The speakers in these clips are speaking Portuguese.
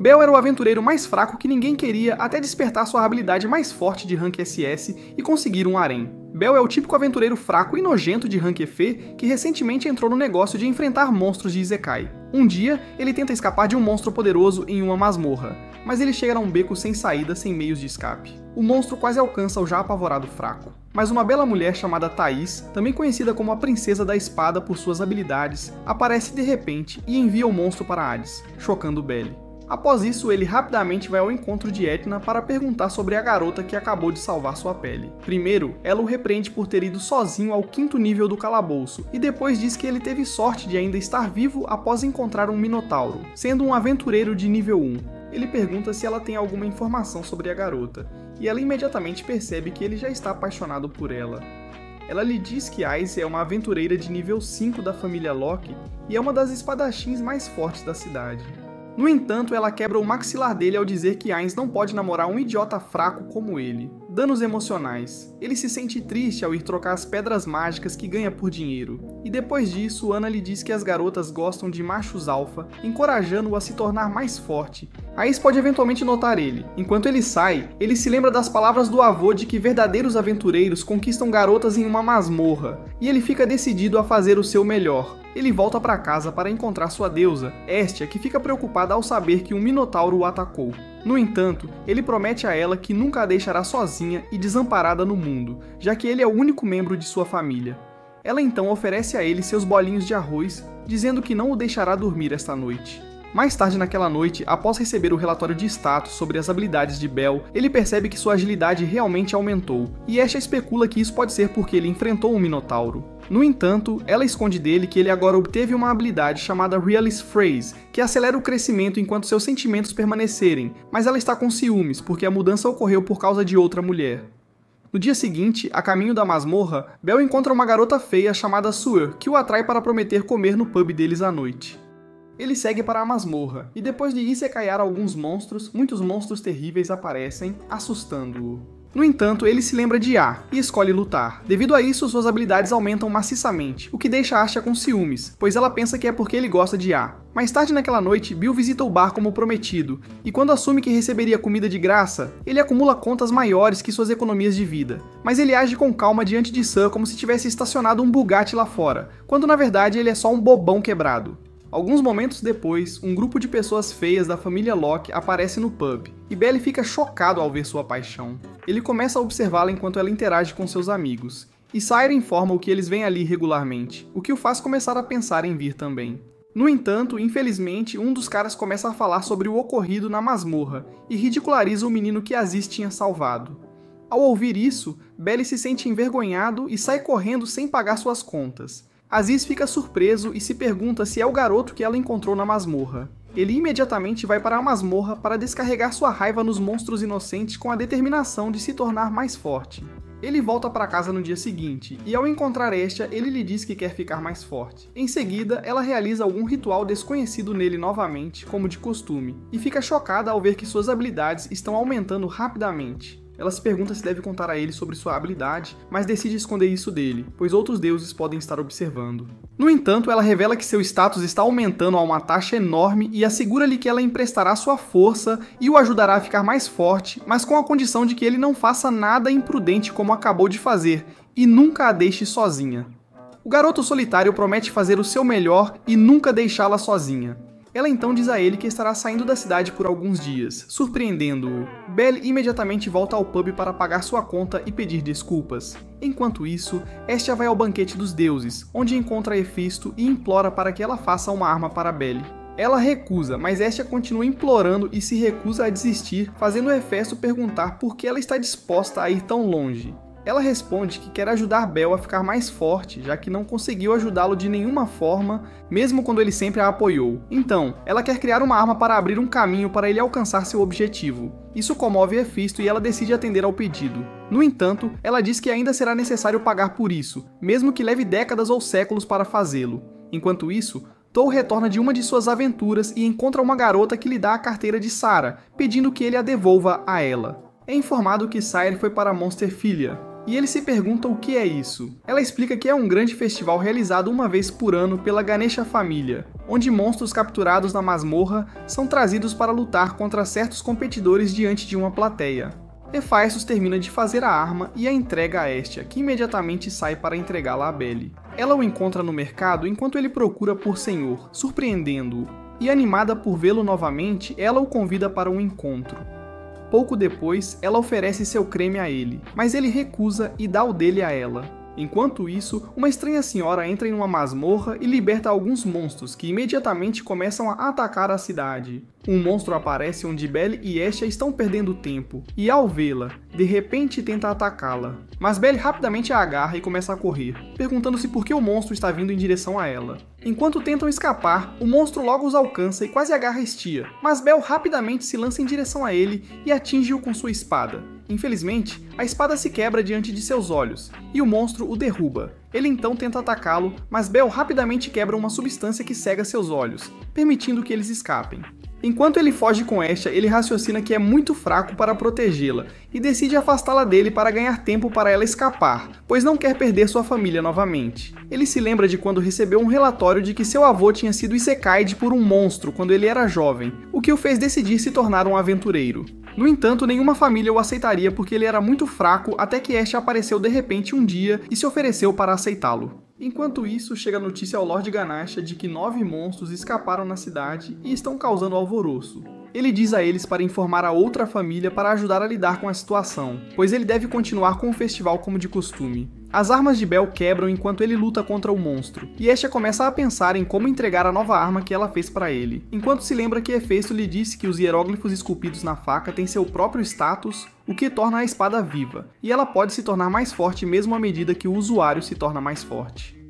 Bell era o aventureiro mais fraco que ninguém queria até despertar sua habilidade mais forte de rank SS e conseguir um harém. Bell é o típico aventureiro fraco e nojento de rank EF que recentemente entrou no negócio de enfrentar monstros de Isekai. Um dia, ele tenta escapar de um monstro poderoso em uma masmorra, mas ele chega a um beco sem saída, sem meios de escape. O monstro quase alcança o já apavorado fraco. Mas uma bela mulher chamada Thais, também conhecida como a Princesa da Espada por suas habilidades, aparece de repente e envia o monstro para Hades, chocando Belly. Após isso, ele rapidamente vai ao encontro de Etna para perguntar sobre a garota que acabou de salvar sua pele. Primeiro, ela o repreende por ter ido sozinho ao 5º nível do calabouço, e depois diz que ele teve sorte de ainda estar vivo após encontrar um minotauro, sendo um aventureiro de nível 1. Ele pergunta se ela tem alguma informação sobre a garota, e ela imediatamente percebe que ele já está apaixonado por ela. Ela lhe diz que Ais é uma aventureira de nível 5 da família Locke e é uma das espadachins mais fortes da cidade. No entanto, ela quebra o maxilar dele ao dizer que Ainz não pode namorar um idiota fraco como ele. Danos emocionais. Ele se sente triste ao ir trocar as pedras mágicas que ganha por dinheiro. E depois disso, Ana lhe diz que as garotas gostam de machos alfa, encorajando-o a se tornar mais forte. Ainz pode eventualmente notar ele. Enquanto ele sai, ele se lembra das palavras do avô de que verdadeiros aventureiros conquistam garotas em uma masmorra, e ele fica decidido a fazer o seu melhor. Ele volta para casa para encontrar sua deusa, Hestia, que fica preocupada ao saber que um minotauro o atacou. No entanto, ele promete a ela que nunca a deixará sozinha e desamparada no mundo, já que ele é o único membro de sua família. Ela então oferece a ele seus bolinhos de arroz, dizendo que não o deixará dormir esta noite. Mais tarde naquela noite, após receber o relatório de status sobre as habilidades de Bell, ele percebe que sua agilidade realmente aumentou, e Hestia especula que isso pode ser porque ele enfrentou um minotauro. No entanto, ela esconde dele que ele agora obteve uma habilidade chamada Realist Phrase, que acelera o crescimento enquanto seus sentimentos permanecerem, mas ela está com ciúmes porque a mudança ocorreu por causa de outra mulher. No dia seguinte, a caminho da masmorra, Bell encontra uma garota feia chamada Suer, que o atrai para prometer comer no pub deles à noite. Ele segue para a masmorra, e depois de isekaiar alguns monstros, muitos monstros terríveis aparecem, assustando-o. No entanto, ele se lembra de A e escolhe lutar. Devido a isso, suas habilidades aumentam maciçamente, o que deixa Asha com ciúmes, pois ela pensa que é porque ele gosta de A. Mais tarde naquela noite, Bill visita o bar como prometido, e quando assume que receberia comida de graça, ele acumula contas maiores que suas economias de vida. Mas ele age com calma diante de Sam como se tivesse estacionado um Bugatti lá fora, quando na verdade ele é só um bobão quebrado. Alguns momentos depois, um grupo de pessoas feias da família Locke aparece no pub, e Belly fica chocado ao ver sua paixão. Ele começa a observá-la enquanto ela interage com seus amigos, e Sire informa-o que eles vêm ali regularmente, o que o faz começar a pensar em vir também. No entanto, infelizmente, um dos caras começa a falar sobre o ocorrido na masmorra, e ridiculariza o menino que Aziz tinha salvado. Ao ouvir isso, Belly se sente envergonhado e sai correndo sem pagar suas contas. Aziz fica surpreso e se pergunta se é o garoto que ela encontrou na masmorra. Ele imediatamente vai para a masmorra para descarregar sua raiva nos monstros inocentes com a determinação de se tornar mais forte. Ele volta para casa no dia seguinte, e ao encontrar Hestia, ele lhe diz que quer ficar mais forte. Em seguida, ela realiza algum ritual desconhecido nele novamente, como de costume, e fica chocada ao ver que suas habilidades estão aumentando rapidamente. Ela se pergunta se deve contar a ele sobre sua habilidade, mas decide esconder isso dele, pois outros deuses podem estar observando. No entanto, ela revela que seu status está aumentando a uma taxa enorme e assegura-lhe que ela emprestará sua força e o ajudará a ficar mais forte, mas com a condição de que ele não faça nada imprudente como acabou de fazer, e nunca a deixe sozinha. O garoto solitário promete fazer o seu melhor e nunca deixá-la sozinha. Ela então diz a ele que estará saindo da cidade por alguns dias, surpreendendo-o. Belly imediatamente volta ao pub para pagar sua conta e pedir desculpas. Enquanto isso, Hestia vai ao banquete dos deuses, onde encontra Hephisto e implora para que ela faça uma arma para Belly. Ela recusa, mas Hestia continua implorando e se recusa a desistir, fazendo Hefesto perguntar por que ela está disposta a ir tão longe. Ela responde que quer ajudar Bell a ficar mais forte, já que não conseguiu ajudá-lo de nenhuma forma, mesmo quando ele sempre a apoiou. Então, ela quer criar uma arma para abrir um caminho para ele alcançar seu objetivo. Isso comove Hephisto e ela decide atender ao pedido. No entanto, ela diz que ainda será necessário pagar por isso, mesmo que leve décadas ou séculos para fazê-lo. Enquanto isso, Tou retorna de uma de suas aventuras e encontra uma garota que lhe dá a carteira de Sarah, pedindo que ele a devolva a ela. É informado que Sire foi para Monsterfilia. e ele se pergunta o que é isso. Ela explica que é um grande festival realizado uma vez por ano pela Ganesha família, onde monstros capturados na masmorra são trazidos para lutar contra certos competidores diante de uma plateia. Hephaestus termina de fazer a arma e a entrega a Hestia, que imediatamente sai para entregá-la a Belle. Ela o encontra no mercado enquanto ele procura por Senhor, surpreendendo-o, e animada por vê-lo novamente, ela o convida para um encontro. Pouco depois, ela oferece seu creme a ele, mas ele recusa e dá o dele a ela. Enquanto isso, uma estranha senhora entra em uma masmorra e liberta alguns monstros, que imediatamente começam a atacar a cidade. Um monstro aparece onde Belle e Hestia estão perdendo tempo, e ao vê-la, de repente tenta atacá-la. Mas Belle rapidamente a agarra e começa a correr, perguntando-se por que o monstro está vindo em direção a ela. Enquanto tentam escapar, o monstro logo os alcança e quase agarra Hestia, mas Belle rapidamente se lança em direção a ele e atinge-o com sua espada. Infelizmente, a espada se quebra diante de seus olhos, e o monstro o derruba. Ele então tenta atacá-lo, mas Belle rapidamente quebra uma substância que cega seus olhos, permitindo que eles escapem. Enquanto ele foge com Hestia, ele raciocina que é muito fraco para protegê-la, e decide afastá-la dele para ganhar tempo para ela escapar, pois não quer perder sua família novamente. Ele se lembra de quando recebeu um relatório de que seu avô tinha sido isekai'd por um monstro quando ele era jovem, o que o fez decidir se tornar um aventureiro. No entanto, nenhuma família o aceitaria porque ele era muito fraco até que Hestia apareceu de repente um dia e se ofereceu para aceitá-lo. Enquanto isso, chega a notícia ao Lord Ganesha de que 9 monstros escaparam na cidade e estão causando alvoroço. Ele diz a eles para informar a outra família para ajudar a lidar com a situação, pois ele deve continuar com o festival como de costume. As armas de Belle quebram enquanto ele luta contra o monstro, e Hestia começa a pensar em como entregar a nova arma que ela fez para ele, enquanto se lembra que Hefesto lhe disse que os hieróglifos esculpidos na faca têm seu próprio status, o que torna a espada viva, e ela pode se tornar mais forte mesmo à medida que o usuário se torna mais forte.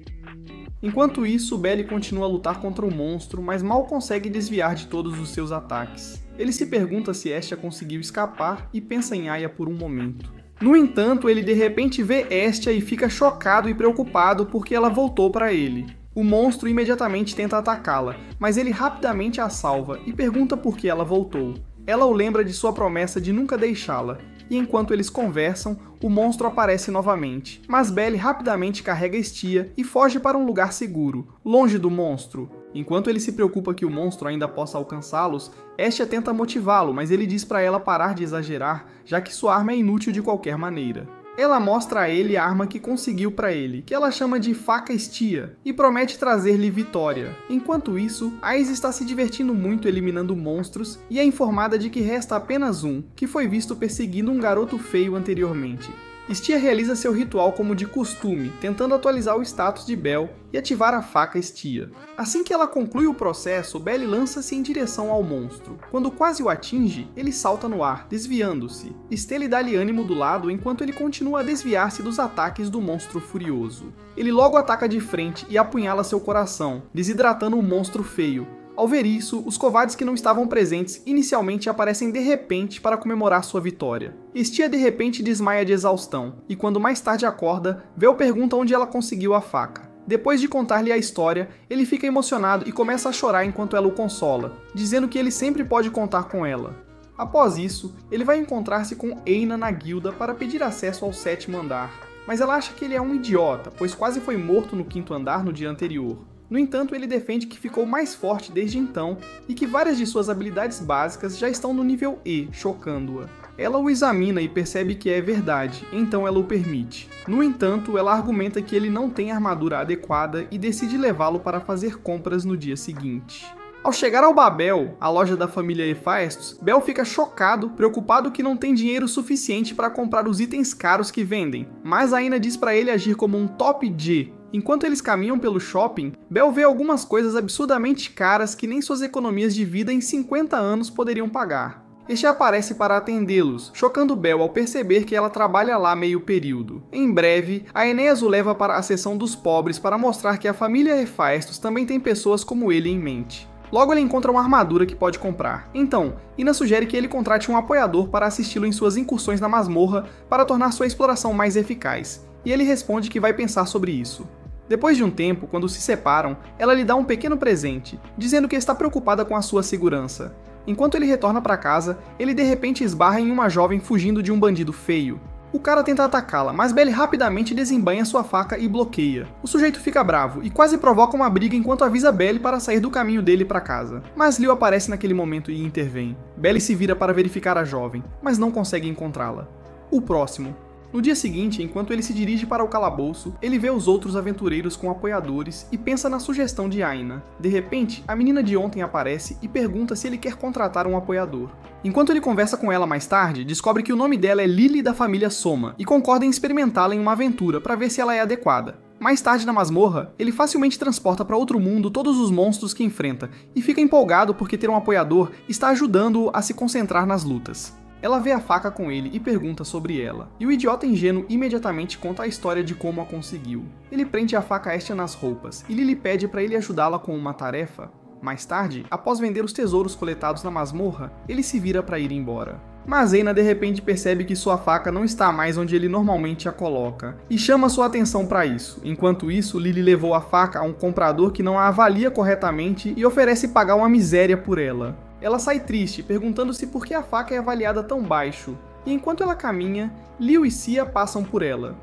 Enquanto isso, Belle continua a lutar contra o monstro, mas mal consegue desviar de todos os seus ataques. Ele se pergunta se Hestia conseguiu escapar e pensa em Aya por um momento. No entanto, ele de repente vê Hestia e fica chocado e preocupado porque ela voltou para ele. O monstro imediatamente tenta atacá-la, mas ele rapidamente a salva e pergunta por que ela voltou. Ela o lembra de sua promessa de nunca deixá-la, e enquanto eles conversam, o monstro aparece novamente, mas Belle rapidamente carrega Hestia e foge para um lugar seguro, longe do monstro. Enquanto ele se preocupa que o monstro ainda possa alcançá-los, Hestia tenta motivá-lo, mas ele diz para ela parar de exagerar, já que sua arma é inútil de qualquer maneira. Ela mostra a ele a arma que conseguiu para ele, que ela chama de Faca Hestia, e promete trazer-lhe vitória. Enquanto isso, Ais está se divertindo muito eliminando monstros e é informada de que resta apenas um, que foi visto perseguindo um garoto feio anteriormente. Hestia realiza seu ritual como de costume, tentando atualizar o status de Belle e ativar a faca Hestia. Assim que ela conclui o processo, Belle lança-se em direção ao monstro. Quando quase o atinge, ele salta no ar, desviando-se. Stella dá-lhe ânimo do lado enquanto ele continua a desviar-se dos ataques do monstro furioso. Ele logo ataca de frente e apunhala seu coração, desidratando o monstro feio. Ao ver isso, os covardes que não estavam presentes inicialmente aparecem de repente para comemorar sua vitória. Hestia de repente desmaia de exaustão, e quando mais tarde acorda, Belle pergunta onde ela conseguiu a faca. Depois de contar-lhe a história, ele fica emocionado e começa a chorar enquanto ela o consola, dizendo que ele sempre pode contar com ela. Após isso, ele vai encontrar-se com Eina na guilda para pedir acesso ao 7º andar, mas ela acha que ele é um idiota, pois quase foi morto no 5º andar no dia anterior. No entanto, ele defende que ficou mais forte desde então e que várias de suas habilidades básicas já estão no nível E, chocando-a. Ela o examina e percebe que é verdade, então ela o permite. No entanto, ela argumenta que ele não tem armadura adequada e decide levá-lo para fazer compras no dia seguinte. Ao chegar ao Babel, a loja da família Hephaestus, Belle fica chocado, preocupado que não tem dinheiro suficiente para comprar os itens caros que vendem, mas Aina diz para ele agir como um top G. Enquanto eles caminham pelo shopping, Belle vê algumas coisas absurdamente caras que nem suas economias de vida em 50 anos poderiam pagar. Este aparece para atendê-los, chocando Belle ao perceber que ela trabalha lá meio período. Em breve, Aeneas o leva para a seção dos pobres para mostrar que a família Hephaestus também tem pessoas como ele em mente. Logo ele encontra uma armadura que pode comprar. Então, Ina sugere que ele contrate um apoiador para assisti-lo em suas incursões na masmorra para tornar sua exploração mais eficaz, e ele responde que vai pensar sobre isso. Depois de um tempo, quando se separam, ela lhe dá um pequeno presente, dizendo que está preocupada com a sua segurança. Enquanto ele retorna para casa, ele de repente esbarra em uma jovem fugindo de um bandido feio. O cara tenta atacá-la, mas Belly rapidamente desembainha sua faca e bloqueia. O sujeito fica bravo e quase provoca uma briga enquanto avisa Belly para sair do caminho dele para casa. Mas Liu aparece naquele momento e intervém. Belly se vira para verificar a jovem, mas não consegue encontrá-la. O próximo. No dia seguinte, enquanto ele se dirige para o calabouço, ele vê os outros aventureiros com apoiadores e pensa na sugestão de Aina. De repente, a menina de ontem aparece e pergunta se ele quer contratar um apoiador. Enquanto ele conversa com ela mais tarde, descobre que o nome dela é Lily da família Soma e concorda em experimentá-la em uma aventura para ver se ela é adequada. Mais tarde na masmorra, ele facilmente transporta para outro mundo todos os monstros que enfrenta e fica empolgado porque ter um apoiador está ajudando-o a se concentrar nas lutas. Ela vê a faca com ele e pergunta sobre ela, e o idiota ingênuo imediatamente conta a história de como a conseguiu. Ele prende a faca Estia nas roupas, e Lily pede para ele ajudá-la com uma tarefa. Mais tarde, após vender os tesouros coletados na masmorra, ele se vira para ir embora. Mas Aina de repente percebe que sua faca não está mais onde ele normalmente a coloca, e chama sua atenção para isso. Enquanto isso, Lily levou a faca a um comprador que não a avalia corretamente e oferece pagar uma miséria por ela. Ela sai triste, perguntando-se por que a faca é avaliada tão baixo, e enquanto ela caminha, Liu e Cia passam por ela.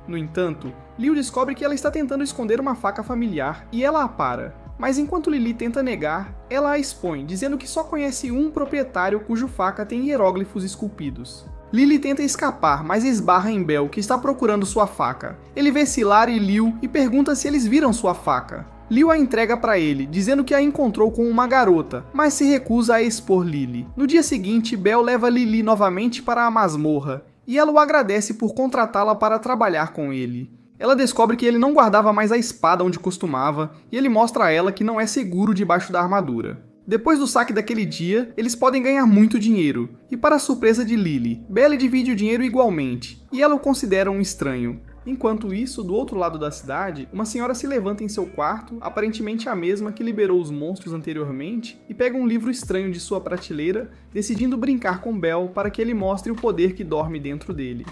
No entanto, Liu descobre que ela está tentando esconder uma faca familiar e ela a para. Mas enquanto Lily tenta negar, ela a expõe, dizendo que só conhece um proprietário cuja faca tem hieróglifos esculpidos. Lily tenta escapar, mas esbarra em Bell, que está procurando sua faca. Ele vê Silar e Liu e pergunta se eles viram sua faca. Liu a entrega para ele, dizendo que a encontrou com uma garota, mas se recusa a expor Lily. No dia seguinte, Bell leva Lily novamente para a masmorra, e ela o agradece por contratá-la para trabalhar com ele. Ela descobre que ele não guardava mais a espada onde costumava, e ele mostra a ela que não é seguro debaixo da armadura. Depois do saque daquele dia, eles podem ganhar muito dinheiro, e para a surpresa de Lily, Bell divide o dinheiro igualmente, e ela o considera um estranho. Enquanto isso, do outro lado da cidade, uma senhora se levanta em seu quarto, aparentemente a mesma que liberou os monstros anteriormente, e pega um livro estranho de sua prateleira, decidindo brincar com Bell para que ele mostre o poder que dorme dentro dele.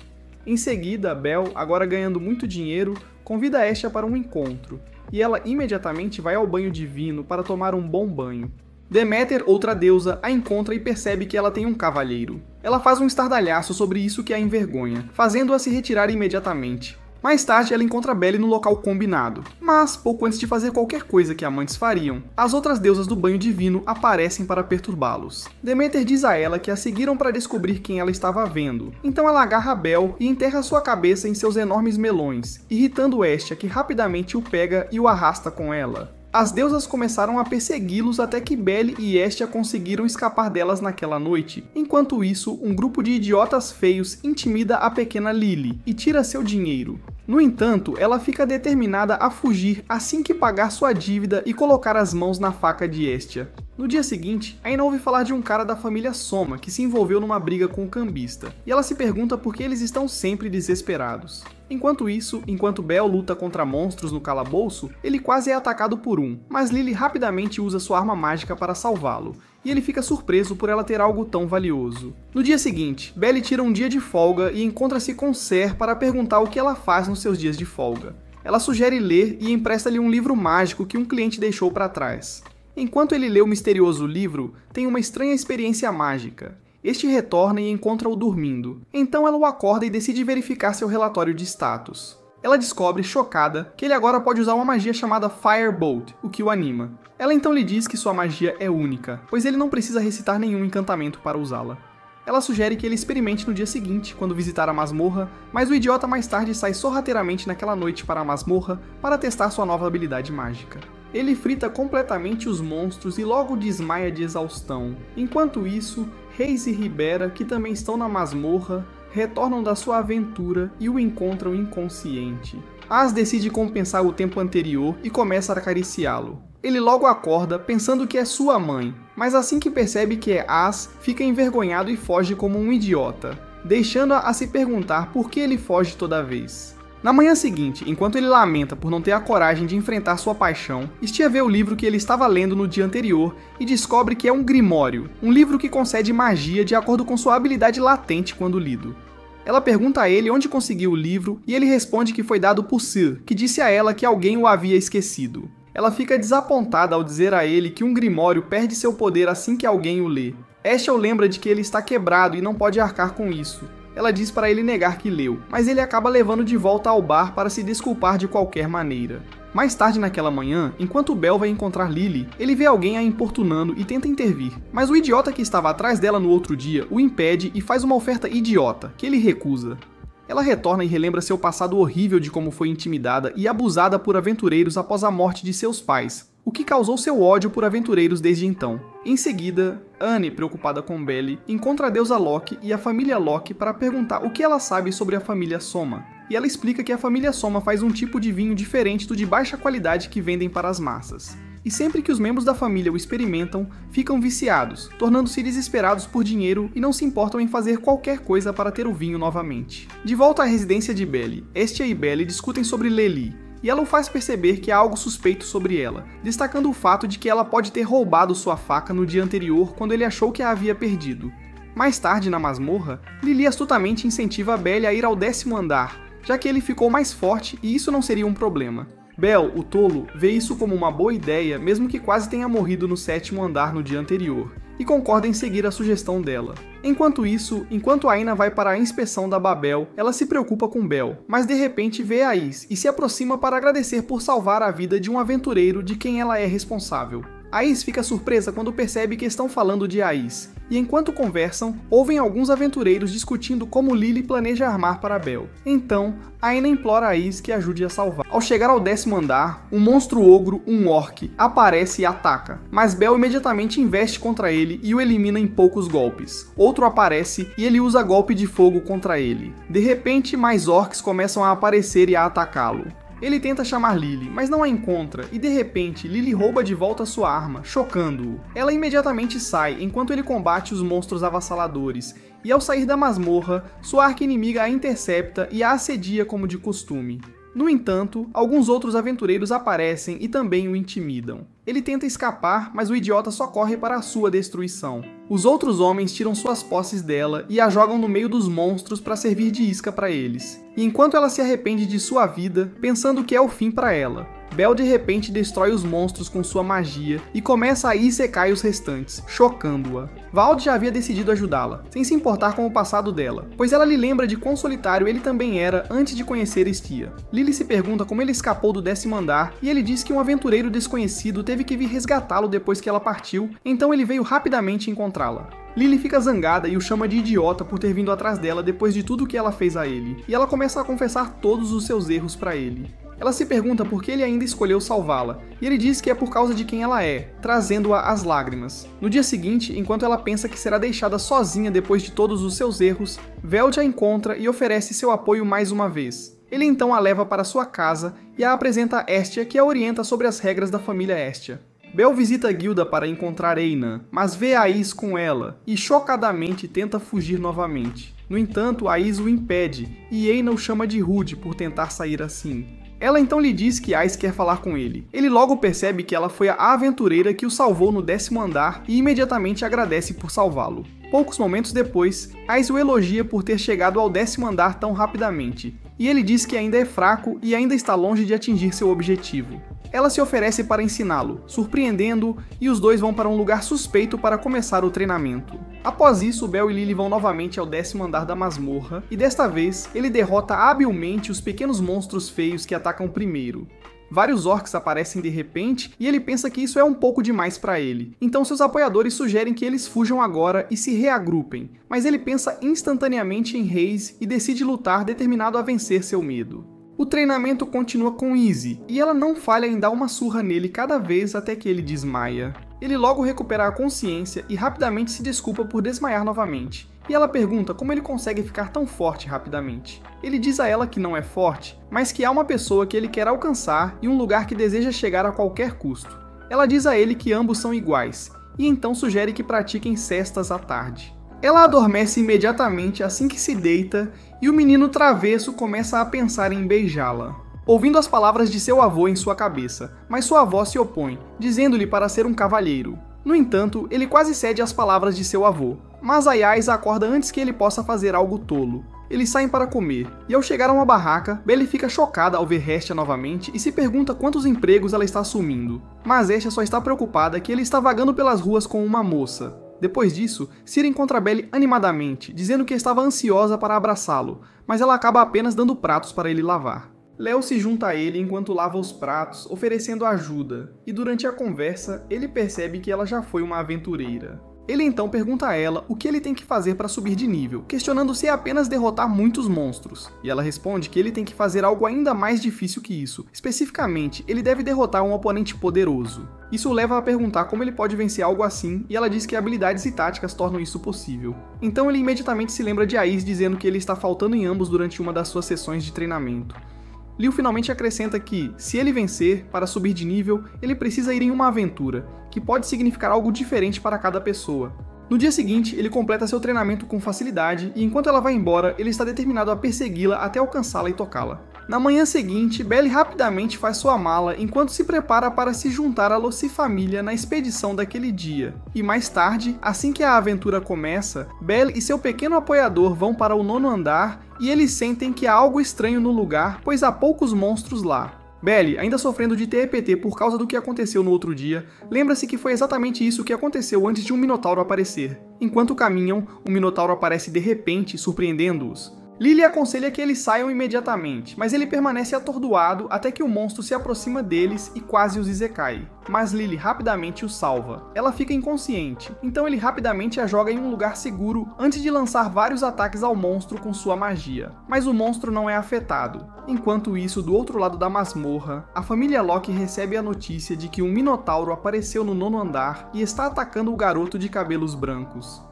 Em seguida, Bell, agora ganhando muito dinheiro, convida Estia para um encontro, e ela imediatamente vai ao banho divino para tomar um bom banho. Deméter, outra deusa, a encontra e percebe que ela tem um cavalheiro. Ela faz um estardalhaço sobre isso que a envergonha, fazendo-a se retirar imediatamente. Mais tarde, ela encontra Belly no local combinado, mas pouco antes de fazer qualquer coisa que amantes fariam, as outras deusas do banho divino aparecem para perturbá-los. Deméter diz a ela que a seguiram para descobrir quem ela estava vendo, então ela agarra Bell e enterra sua cabeça em seus enormes melões, irritando Estia, que rapidamente o pega e o arrasta com ela. As deusas começaram a persegui-los até que Belly e Estia conseguiram escapar delas naquela noite. Enquanto isso, um grupo de idiotas feios intimida a pequena Lily e tira seu dinheiro. No entanto, ela fica determinada a fugir assim que pagar sua dívida e colocar as mãos na faca de Estia. No dia seguinte, Aina ouve falar de um cara da família Soma que se envolveu numa briga com o cambista, e ela se pergunta por que eles estão sempre desesperados. Enquanto isso, enquanto Bell luta contra monstros no calabouço, ele quase é atacado por um, mas Lily rapidamente usa sua arma mágica para salvá-lo, e ele fica surpreso por ela ter algo tão valioso. No dia seguinte, Belly tira um dia de folga e encontra-se com Ser para perguntar o que ela faz nos seus dias de folga. Ela sugere ler e empresta-lhe um livro mágico que um cliente deixou para trás. Enquanto ele lê o misterioso livro, tem uma estranha experiência mágica. Este retorna e encontra-o dormindo. Então ela o acorda e decide verificar seu relatório de status. Ela descobre, chocada, que ele agora pode usar uma magia chamada Firebolt, o que o anima. Ela então lhe diz que sua magia é única, pois ele não precisa recitar nenhum encantamento para usá-la. Ela sugere que ele experimente no dia seguinte, quando visitar a masmorra, mas o idiota mais tarde sai sorrateiramente naquela noite para a masmorra para testar sua nova habilidade mágica. Ele frita completamente os monstros e logo desmaia de exaustão. Enquanto isso, Reis e Ribera, que também estão na masmorra, retornam da sua aventura e o encontram inconsciente. As decide compensar o tempo anterior e começa a acariciá-lo. Ele logo acorda, pensando que é sua mãe, mas assim que percebe que é As, fica envergonhado e foge como um idiota, deixando-a a se perguntar por que ele foge toda vez. Na manhã seguinte, enquanto ele lamenta por não ter a coragem de enfrentar sua paixão, Estia vê o livro que ele estava lendo no dia anterior e descobre que é um grimório, um livro que concede magia de acordo com sua habilidade latente quando lido. Ela pergunta a ele onde conseguiu o livro e ele responde que foi dado por Sir, que disse a ela que alguém o havia esquecido. Ela fica desapontada ao dizer a ele que um grimório perde seu poder assim que alguém o lê. Estia o lembra de que ele está quebrado e não pode arcar com isso. Ela diz para ele negar que leu, mas ele acaba levando de volta ao bar para se desculpar de qualquer maneira. Mais tarde naquela manhã, enquanto Belle vai encontrar Lily, ele vê alguém a importunando e tenta intervir, mas o idiota que estava atrás dela no outro dia o impede e faz uma oferta idiota, que ele recusa. Ela retorna e relembra seu passado horrível de como foi intimidada e abusada por aventureiros após a morte de seus pais, o que causou seu ódio por aventureiros desde então. Em seguida, Anne, preocupada com Belle, encontra a deusa Locke e a família Locke para perguntar o que ela sabe sobre a família Soma. E ela explica que a família Soma faz um tipo de vinho diferente do de baixa qualidade que vendem para as massas. E sempre que os membros da família o experimentam, ficam viciados, tornando-se desesperados por dinheiro e não se importam em fazer qualquer coisa para ter o vinho novamente. De volta à residência de Belle, Estia e Belle discutem sobre Lely, e ela o faz perceber que há algo suspeito sobre ela, destacando o fato de que ela pode ter roubado sua faca no dia anterior quando ele achou que a havia perdido. Mais tarde, na masmorra, Lily astutamente incentiva a Belle a ir ao 10º andar, já que ele ficou mais forte e isso não seria um problema. Belle, o tolo, vê isso como uma boa ideia, mesmo que quase tenha morrido no 7º andar no dia anterior, e concorda em seguir a sugestão dela. Enquanto isso, enquanto Aina vai para a inspeção da Babel, ela se preocupa com Belle, mas de repente vê Ais e se aproxima para agradecer por salvar a vida de um aventureiro de quem ela é responsável. Ais fica surpresa quando percebe que estão falando de Ais, e enquanto conversam, ouvem alguns aventureiros discutindo como Lily planeja armar para Belle. Então, Aina implora a Ais que ajude a salvar. Ao chegar ao 10º andar, um monstro ogro, um orc, aparece e ataca, mas Belle imediatamente investe contra ele e o elimina em poucos golpes. Outro aparece e ele usa golpe de fogo contra ele. De repente, mais orcs começam a aparecer e a atacá-lo. Ele tenta chamar Lily, mas não a encontra, e de repente Lily rouba de volta sua arma, chocando-o. Ela imediatamente sai, enquanto ele combate os monstros avassaladores, e ao sair da masmorra, sua arqui-inimiga a intercepta e a assedia como de costume. No entanto, alguns outros aventureiros aparecem e também o intimidam. Ele tenta escapar, mas o idiota só corre para a sua destruição. Os outros homens tiram suas posses dela e a jogam no meio dos monstros para servir de isca para eles. E enquanto ela se arrepende de sua vida, pensando que é o fim para ela, Belle de repente destrói os monstros com sua magia e começa a isekai os restantes, chocando-a. Vald já havia decidido ajudá-la, sem se importar com o passado dela, pois ela lhe lembra de quão solitário ele também era antes de conhecer Estia. Lily se pergunta como ele escapou do 10º andar e ele diz que um aventureiro desconhecido teve que vir resgatá-lo depois que ela partiu, então ele veio rapidamente encontrá-la. Lily fica zangada e o chama de idiota por ter vindo atrás dela depois de tudo que ela fez a ele, e ela começa a confessar todos os seus erros para ele. Ela se pergunta por que ele ainda escolheu salvá-la, e ele diz que é por causa de quem ela é, trazendo-a às lágrimas. No dia seguinte, enquanto ela pensa que será deixada sozinha depois de todos os seus erros, Veld a encontra e oferece seu apoio mais uma vez. Ele então a leva para sua casa e a apresenta a Estia, que a orienta sobre as regras da família Estia. Belle visita a guilda para encontrar Einan, mas vê Ais com ela, e chocadamente tenta fugir novamente. No entanto, Ais o impede, e Einan o chama de rude por tentar sair assim. Ela então lhe diz que Ais quer falar com ele. Ele logo percebe que ela foi a aventureira que o salvou no 10º andar e imediatamente agradece por salvá-lo. Poucos momentos depois, Ais o elogia por ter chegado ao 10º andar tão rapidamente, e ele diz que ainda é fraco e ainda está longe de atingir seu objetivo. Ela se oferece para ensiná-lo, surpreendendo-o, e os dois vão para um lugar suspeito para começar o treinamento. Após isso, Belle e Lily vão novamente ao 10º andar da masmorra, e desta vez, ele derrota habilmente os pequenos monstros feios que atacam primeiro. Vários orcs aparecem de repente, e ele pensa que isso é um pouco demais para ele. Então seus apoiadores sugerem que eles fujam agora e se reagrupem, mas ele pensa instantaneamente em Reis e decide lutar determinado a vencer seu medo. O treinamento continua com Izzy, e ela não falha em dar uma surra nele cada vez até que ele desmaia. Ele logo recupera a consciência e rapidamente se desculpa por desmaiar novamente, e ela pergunta como ele consegue ficar tão forte rapidamente. Ele diz a ela que não é forte, mas que há uma pessoa que ele quer alcançar e um lugar que deseja chegar a qualquer custo. Ela diz a ele que ambos são iguais, e então sugere que pratiquem cestas à tarde. Ela adormece imediatamente assim que se deita, e o menino travesso começa a pensar em beijá-la, ouvindo as palavras de seu avô em sua cabeça, mas sua avó se opõe, dizendo-lhe para ser um cavalheiro. No entanto, ele quase cede às palavras de seu avô, mas Ais acorda antes que ele possa fazer algo tolo. Eles saem para comer, e ao chegar a uma barraca, Belle fica chocada ao ver Estia novamente e se pergunta quantos empregos ela está assumindo. Mas Estia só está preocupada que ele está vagando pelas ruas com uma moça. Depois disso, Ciri encontra Belly animadamente, dizendo que estava ansiosa para abraçá-lo, mas ela acaba apenas dando pratos para ele lavar. Léo se junta a ele enquanto lava os pratos, oferecendo ajuda, e durante a conversa, ele percebe que ela já foi uma aventureira. Ele então pergunta a ela o que ele tem que fazer para subir de nível, questionando se é apenas derrotar muitos monstros. E ela responde que ele tem que fazer algo ainda mais difícil que isso. Especificamente, ele deve derrotar um oponente poderoso. Isso o leva a perguntar como ele pode vencer algo assim, e ela diz que habilidades e táticas tornam isso possível. Então ele imediatamente se lembra de Ais dizendo que ele está faltando em ambos durante uma das suas sessões de treinamento. Liu finalmente acrescenta que, se ele vencer, para subir de nível, ele precisa ir em uma aventura, que pode significar algo diferente para cada pessoa. No dia seguinte, ele completa seu treinamento com facilidade e enquanto ela vai embora, ele está determinado a persegui-la até alcançá-la e tocá-la. Na manhã seguinte, Belly rapidamente faz sua mala enquanto se prepara para se juntar à Lucy família na expedição daquele dia. E mais tarde, assim que a aventura começa, Belly e seu pequeno apoiador vão para o 9º andar e eles sentem que há algo estranho no lugar, pois há poucos monstros lá. Belly, ainda sofrendo de TEPT por causa do que aconteceu no outro dia, lembra-se que foi exatamente isso que aconteceu antes de um Minotauro aparecer. Enquanto caminham, o Minotauro aparece de repente, surpreendendo-os. Lily aconselha que eles saiam imediatamente, mas ele permanece atordoado até que o monstro se aproxima deles e quase os isekai. Mas Lily rapidamente o salva. Ela fica inconsciente, então ele rapidamente a joga em um lugar seguro antes de lançar vários ataques ao monstro com sua magia. Mas o monstro não é afetado. Enquanto isso, do outro lado da masmorra, a família Locke recebe a notícia de que um Minotauro apareceu no 9º andar e está atacando o garoto de cabelos brancos.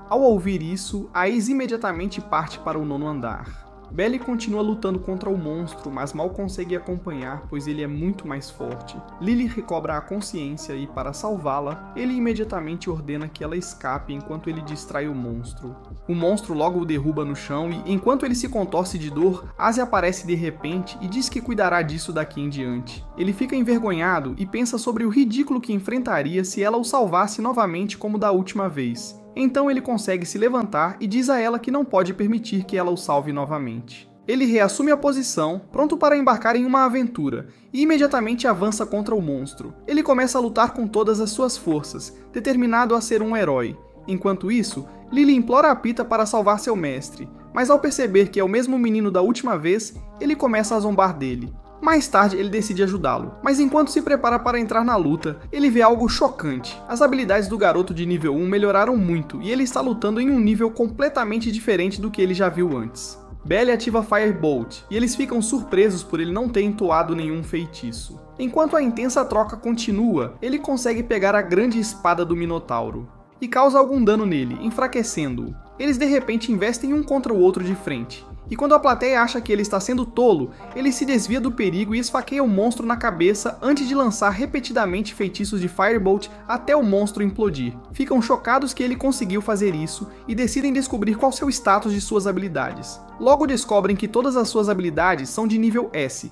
Ao ouvir isso, Ais imediatamente parte para o 9º andar. Belly continua lutando contra o monstro, mas mal consegue acompanhar, pois ele é muito mais forte. Lily recobra a consciência e, para salvá-la, ele imediatamente ordena que ela escape enquanto ele distrai o monstro. O monstro logo o derruba no chão e, enquanto ele se contorce de dor, Aze aparece de repente e diz que cuidará disso daqui em diante. Ele fica envergonhado e pensa sobre o ridículo que enfrentaria se ela o salvasse novamente como da última vez. Então ele consegue se levantar e diz a ela que não pode permitir que ela o salve novamente. Ele reassume a posição, pronto para embarcar em uma aventura, e imediatamente avança contra o monstro. Ele começa a lutar com todas as suas forças, determinado a ser um herói. Enquanto isso, Lily implora a Pita para salvar seu mestre, mas ao perceber que é o mesmo menino da última vez, ele começa a zombar dele. Mais tarde ele decide ajudá-lo, mas enquanto se prepara para entrar na luta, ele vê algo chocante. As habilidades do garoto de nível 1 melhoraram muito e ele está lutando em um nível completamente diferente do que ele já viu antes. Belly ativa Firebolt e eles ficam surpresos por ele não ter entoado nenhum feitiço. Enquanto a intensa troca continua, ele consegue pegar a grande espada do Minotauro e causa algum dano nele, enfraquecendo-o. Eles de repente investem um contra o outro de frente. E quando a plateia acha que ele está sendo tolo, ele se desvia do perigo e esfaqueia o monstro na cabeça antes de lançar repetidamente feitiços de Firebolt até o monstro implodir. Ficam chocados que ele conseguiu fazer isso e decidem descobrir qual seu status de suas habilidades. Logo descobrem que todas as suas habilidades são de nível S.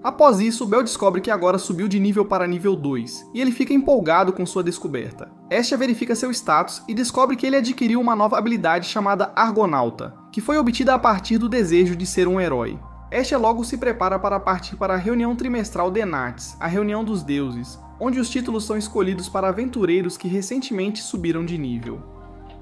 Após isso, Bell descobre que agora subiu de nível para nível 2, e ele fica empolgado com sua descoberta. Estia verifica seu status e descobre que ele adquiriu uma nova habilidade chamada Argonauta, que foi obtida a partir do desejo de ser um herói. Estia logo se prepara para partir para a reunião trimestral de Nats, a reunião dos deuses, onde os títulos são escolhidos para aventureiros que recentemente subiram de nível.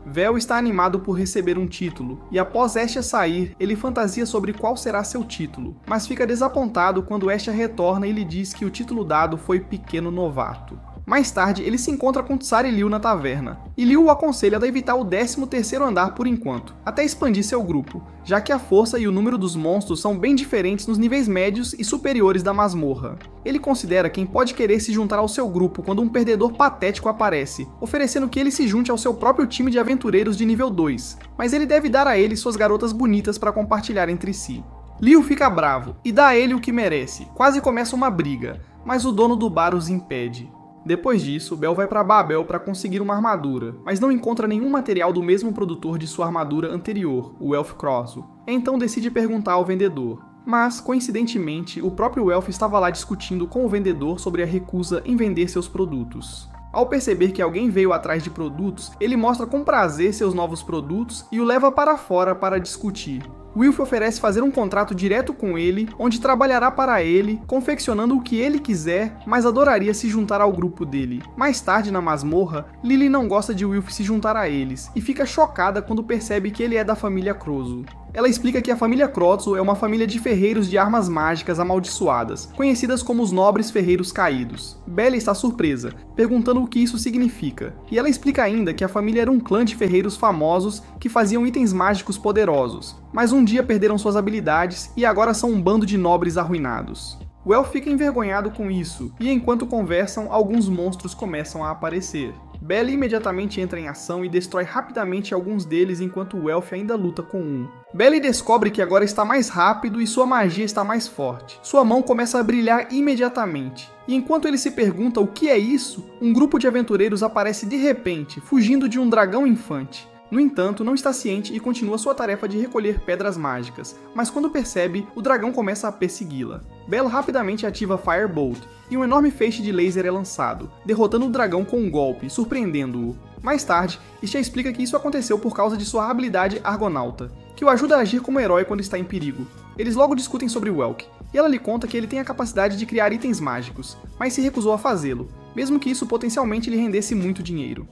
Vel está animado por receber um título, e após Estia sair, ele fantasia sobre qual será seu título, mas fica desapontado quando Estia retorna e lhe diz que o título dado foi Pequeno Novato. Mais tarde, ele se encontra com Tsar e Liu na taverna, e Liu o aconselha a evitar o 13º andar por enquanto, até expandir seu grupo, já que a força e o número dos monstros são bem diferentes nos níveis médios e superiores da masmorra. Ele considera quem pode querer se juntar ao seu grupo quando um perdedor patético aparece, oferecendo que ele se junte ao seu próprio time de aventureiros de nível 2, mas ele deve dar a ele suas garotas bonitas para compartilhar entre si. Liu fica bravo e dá a ele o que merece, quase começa uma briga, mas o dono do bar os impede. Depois disso, Bell vai para Babel para conseguir uma armadura, mas não encontra nenhum material do mesmo produtor de sua armadura anterior, o Elf Crosso. Então decide perguntar ao vendedor. Mas, coincidentemente, o próprio Elf estava lá discutindo com o vendedor sobre a recusa em vender seus produtos. Ao perceber que alguém veio atrás de produtos, ele mostra com prazer seus novos produtos e o leva para fora para discutir. Wilf oferece fazer um contrato direto com ele, onde trabalhará para ele, confeccionando o que ele quiser, mas adoraria se juntar ao grupo dele. Mais tarde, na masmorra, Lily não gosta de Wilf se juntar a eles, e fica chocada quando percebe que ele é da família Krozo. Ela explica que a família Krozo é uma família de ferreiros de armas mágicas amaldiçoadas, conhecidas como os Nobres Ferreiros Caídos. Bella está surpresa, perguntando o que isso significa, e ela explica ainda que a família era um clã de ferreiros famosos que faziam itens mágicos poderosos, mas um dia perderam suas habilidades e agora são um bando de nobres arruinados. Well fica envergonhado com isso, e enquanto conversam, alguns monstros começam a aparecer. Bella imediatamente entra em ação e destrói rapidamente alguns deles enquanto o Elf ainda luta com um. Bella descobre que agora está mais rápido e sua magia está mais forte. Sua mão começa a brilhar imediatamente. E enquanto ele se pergunta o que é isso, um grupo de aventureiros aparece de repente, fugindo de um dragão infante. No entanto, não está ciente e continua sua tarefa de recolher pedras mágicas, mas quando percebe, o dragão começa a persegui-la. Bella rapidamente ativa Firebolt, e um enorme feixe de laser é lançado, derrotando o dragão com um golpe, surpreendendo-o. Mais tarde, Isha explica que isso aconteceu por causa de sua habilidade Argonauta, que o ajuda a agir como herói quando está em perigo. Eles logo discutem sobre Welk, e ela lhe conta que ele tem a capacidade de criar itens mágicos, mas se recusou a fazê-lo, mesmo que isso potencialmente lhe rendesse muito dinheiro.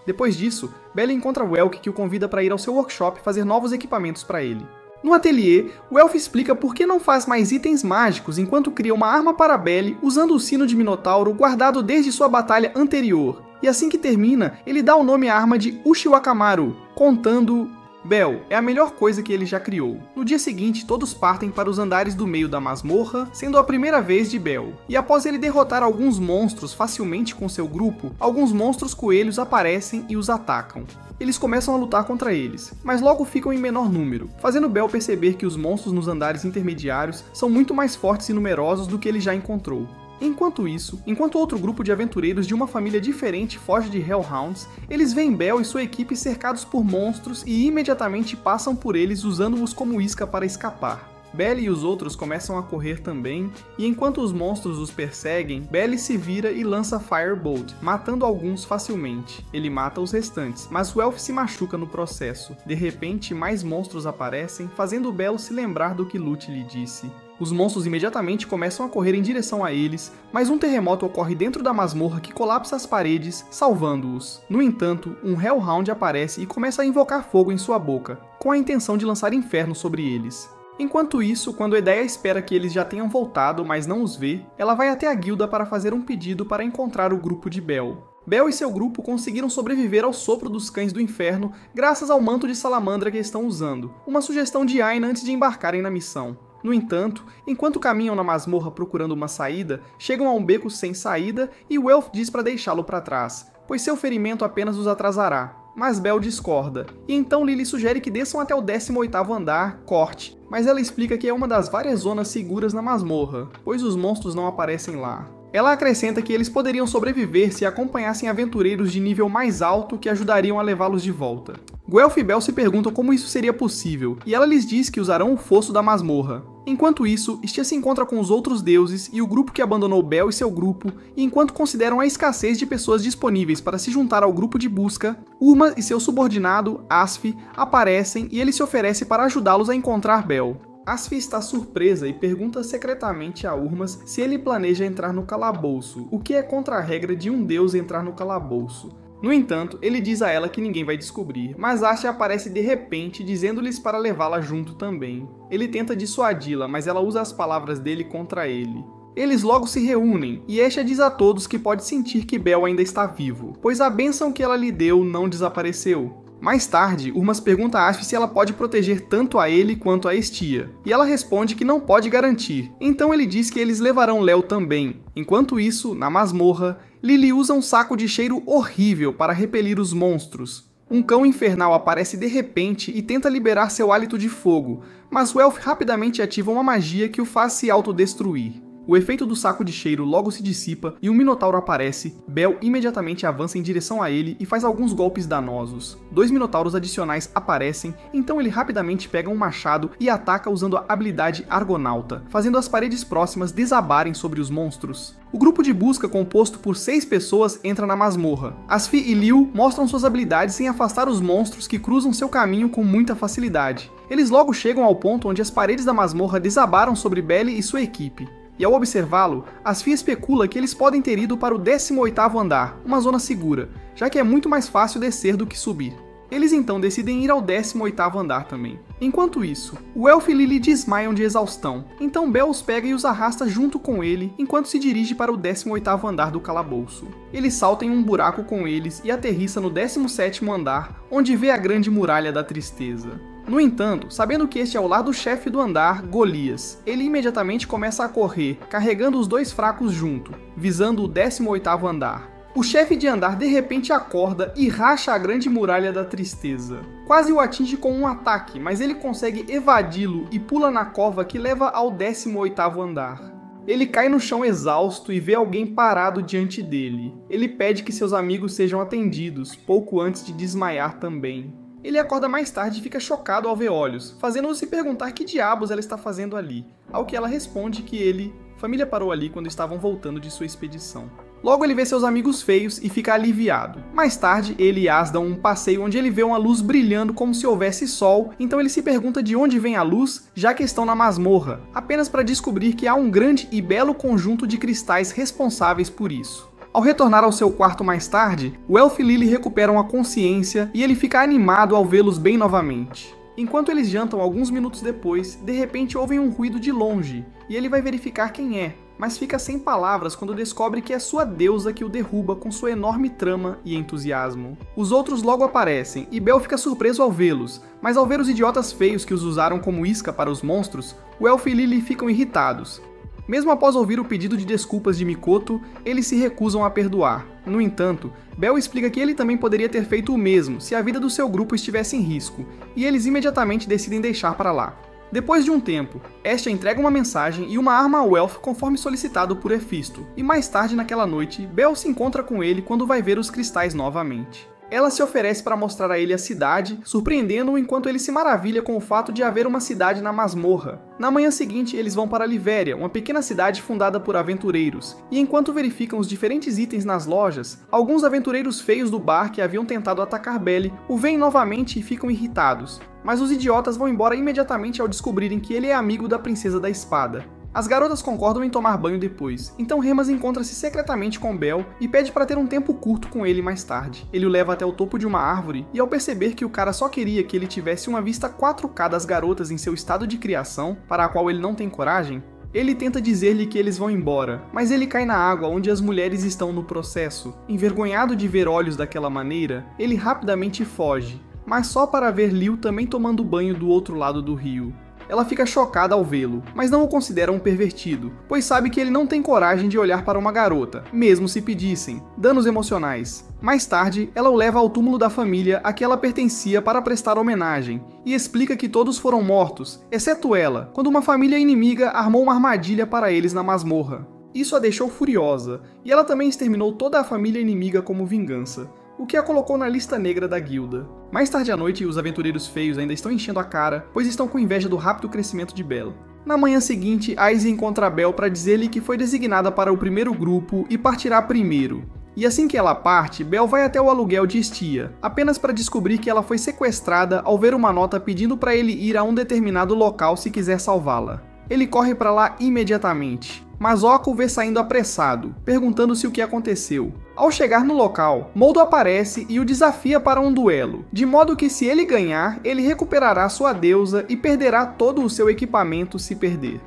Depois disso, Bella encontra Welk que o convida para ir ao seu workshop fazer novos equipamentos para ele. No ateliê, o Elf explica por que não faz mais itens mágicos enquanto cria uma arma para Belle usando o sino de Minotauro guardado desde sua batalha anterior. E assim que termina, ele dá o nome à arma de Ushiwakamaru, contando: Bell é a melhor coisa que ele já criou. No dia seguinte, todos partem para os andares do meio da masmorra, sendo a primeira vez de Bell. E após ele derrotar alguns monstros facilmente com seu grupo, alguns monstros coelhos aparecem e os atacam. Eles começam a lutar contra eles, mas logo ficam em menor número, fazendo Bell perceber que os monstros nos andares intermediários são muito mais fortes e numerosos do que ele já encontrou. Enquanto isso, enquanto outro grupo de aventureiros de uma família diferente foge de Hellhounds, eles veem Bell e sua equipe cercados por monstros e imediatamente passam por eles usando-os como isca para escapar. Belle e os outros começam a correr também, e enquanto os monstros os perseguem, Belle se vira e lança Firebolt, matando alguns facilmente. Ele mata os restantes, mas o Elf se machuca no processo. De repente, mais monstros aparecem, fazendo Belle se lembrar do que Lute lhe disse. Os monstros imediatamente começam a correr em direção a eles, mas um terremoto ocorre dentro da masmorra que colapsa as paredes, salvando-os. No entanto, um Hellhound aparece e começa a invocar fogo em sua boca, com a intenção de lançar inferno sobre eles. Enquanto isso, quando Edea espera que eles já tenham voltado, mas não os vê, ela vai até a guilda para fazer um pedido para encontrar o grupo de Bell. Bell e seu grupo conseguiram sobreviver ao sopro dos cães do inferno graças ao manto de salamandra que estão usando, uma sugestão de Aina antes de embarcarem na missão. No entanto, enquanto caminham na masmorra procurando uma saída, chegam a um beco sem saída e o Elf diz para deixá-lo para trás, pois seu ferimento apenas os atrasará. Mas Bell discorda, e então Lily sugere que desçam até o 18º andar, Corte, mas ela explica que é uma das várias zonas seguras na masmorra, pois os monstros não aparecem lá. Ela acrescenta que eles poderiam sobreviver se acompanhassem aventureiros de nível mais alto que ajudariam a levá-los de volta. Guelph e Bell se perguntam como isso seria possível, e ela lhes diz que usarão o fosso da masmorra. Enquanto isso, Stygia se encontra com os outros deuses e o grupo que abandonou Bell e seu grupo, e enquanto consideram a escassez de pessoas disponíveis para se juntar ao grupo de busca, Urma e seu subordinado, Asfi, aparecem e ele se oferece para ajudá-los a encontrar Bell. Asfi está surpresa e pergunta secretamente a Urmas se ele planeja entrar no calabouço, o que é contra a regra de um deus entrar no calabouço. No entanto, ele diz a ela que ninguém vai descobrir, mas Ashe aparece de repente dizendo-lhes para levá-la junto também. Ele tenta dissuadi-la, mas ela usa as palavras dele contra ele. Eles logo se reúnem, e Esha diz a todos que pode sentir que Bell ainda está vivo, pois a bênção que ela lhe deu não desapareceu. Mais tarde, Urmas pergunta a Ashe se ela pode proteger tanto a ele quanto a Stygia, e ela responde que não pode garantir, então ele diz que eles levarão Léo também. Enquanto isso, na masmorra, Lily usa um saco de cheiro horrível para repelir os monstros. Um cão infernal aparece de repente e tenta liberar seu hálito de fogo, mas o Elf rapidamente ativa uma magia que o faz se autodestruir. O efeito do saco de cheiro logo se dissipa e um minotauro aparece. Bel imediatamente avança em direção a ele e faz alguns golpes danosos. 2 minotauros adicionais aparecem, então ele rapidamente pega um machado e ataca usando a habilidade Argonauta, fazendo as paredes próximas desabarem sobre os monstros. O grupo de busca, composto por 6 pessoas, entra na masmorra. Asfi e Liu mostram suas habilidades em afastar os monstros que cruzam seu caminho com muita facilidade. Eles logo chegam ao ponto onde as paredes da masmorra desabaram sobre Belly e sua equipe. E ao observá-lo, Asfi especula que eles podem ter ido para o 18º andar, uma zona segura, já que é muito mais fácil descer do que subir. Eles então decidem ir ao 18º andar também. Enquanto isso, o Elfo e Lily desmaiam de exaustão, então Bel os pega e os arrasta junto com ele enquanto se dirige para o 18º andar do calabouço. Ele salta em um buraco com eles e aterrissa no 17º andar, onde vê a grande muralha da tristeza. No entanto, sabendo que este é o lar do chefe do andar, Golias, ele imediatamente começa a correr, carregando os 2 fracos junto, visando o 18º andar. O chefe de andar de repente acorda e racha a grande muralha da tristeza. Quase o atinge com um ataque, mas ele consegue evadi-lo e pula na cova que leva ao 18º andar. Ele cai no chão exausto e vê alguém parado diante dele. Ele pede que seus amigos sejam atendidos, pouco antes de desmaiar também. Ele acorda mais tarde e fica chocado ao ver olhos, fazendo-o se perguntar que diabos ela está fazendo ali, ao que ela responde que família parou ali quando estavam voltando de sua expedição. Logo ele vê seus amigos feios e fica aliviado. Mais tarde, ele e As dão um passeio onde ele vê uma luz brilhando como se houvesse sol, então ele se pergunta de onde vem a luz, já que estão na masmorra, apenas para descobrir que há um grande e belo conjunto de cristais responsáveis por isso. Ao retornar ao seu quarto mais tarde, o Elfo e Lily recuperam a consciência e ele fica animado ao vê-los bem novamente. Enquanto eles jantam alguns minutos depois, de repente ouvem um ruído de longe, e ele vai verificar quem é, mas fica sem palavras quando descobre que é sua deusa que o derruba com sua enorme trama e entusiasmo. Os outros logo aparecem, e Bel fica surpreso ao vê-los, mas ao ver os idiotas feios que os usaram como isca para os monstros, o Elfo e Lily ficam irritados. Mesmo após ouvir o pedido de desculpas de Mikoto, eles se recusam a perdoar. No entanto, Bel explica que ele também poderia ter feito o mesmo se a vida do seu grupo estivesse em risco, e eles imediatamente decidem deixar para lá. Depois de um tempo, Estia entrega uma mensagem e uma arma ao Elfo conforme solicitado por Efisto, e mais tarde naquela noite, Bel se encontra com ele quando vai ver os cristais novamente. Ela se oferece para mostrar a ele a cidade, surpreendendo-o enquanto ele se maravilha com o fato de haver uma cidade na masmorra. Na manhã seguinte, eles vão para Livéria, uma pequena cidade fundada por aventureiros, e enquanto verificam os diferentes itens nas lojas, alguns aventureiros feios do bar que haviam tentado atacar Belly o veem novamente e ficam irritados. Mas os idiotas vão embora imediatamente ao descobrirem que ele é amigo da Princesa da Espada. As garotas concordam em tomar banho depois, então Remas encontra-se secretamente com Bel e pede para ter um tempo curto com ele mais tarde. Ele o leva até o topo de uma árvore e ao perceber que o cara só queria que ele tivesse uma vista 4K das garotas em seu estado de criação, para a qual ele não tem coragem, ele tenta dizer-lhe que eles vão embora, mas ele cai na água onde as mulheres estão no processo. Envergonhado de ver olhos daquela maneira, ele rapidamente foge, mas só para ver Liu também tomando banho do outro lado do rio. Ela fica chocada ao vê-lo, mas não o considera um pervertido, pois sabe que ele não tem coragem de olhar para uma garota, mesmo se pedissem. Danos emocionais. Mais tarde, ela o leva ao túmulo da família a que ela pertencia para prestar homenagem, e explica que todos foram mortos, exceto ela, quando uma família inimiga armou uma armadilha para eles na masmorra. Isso a deixou furiosa, e ela também exterminou toda a família inimiga como vingança, o que a colocou na lista negra da guilda. Mais tarde à noite, os aventureiros feios ainda estão enchendo a cara, pois estão com inveja do rápido crescimento de Bel. Na manhã seguinte, Aize encontra Bel para dizer-lhe que foi designada para o primeiro grupo e partirá primeiro. E assim que ela parte, Bel vai até o aluguel de Estia, apenas para descobrir que ela foi sequestrada ao ver uma nota pedindo para ele ir a um determinado local se quiser salvá-la. Ele corre para lá imediatamente, mas Okko o vê saindo apressado, perguntando-se o que aconteceu. Ao chegar no local, Moldo aparece e o desafia para um duelo, de modo que se ele ganhar, ele recuperará sua deusa e perderá todo o seu equipamento se perder.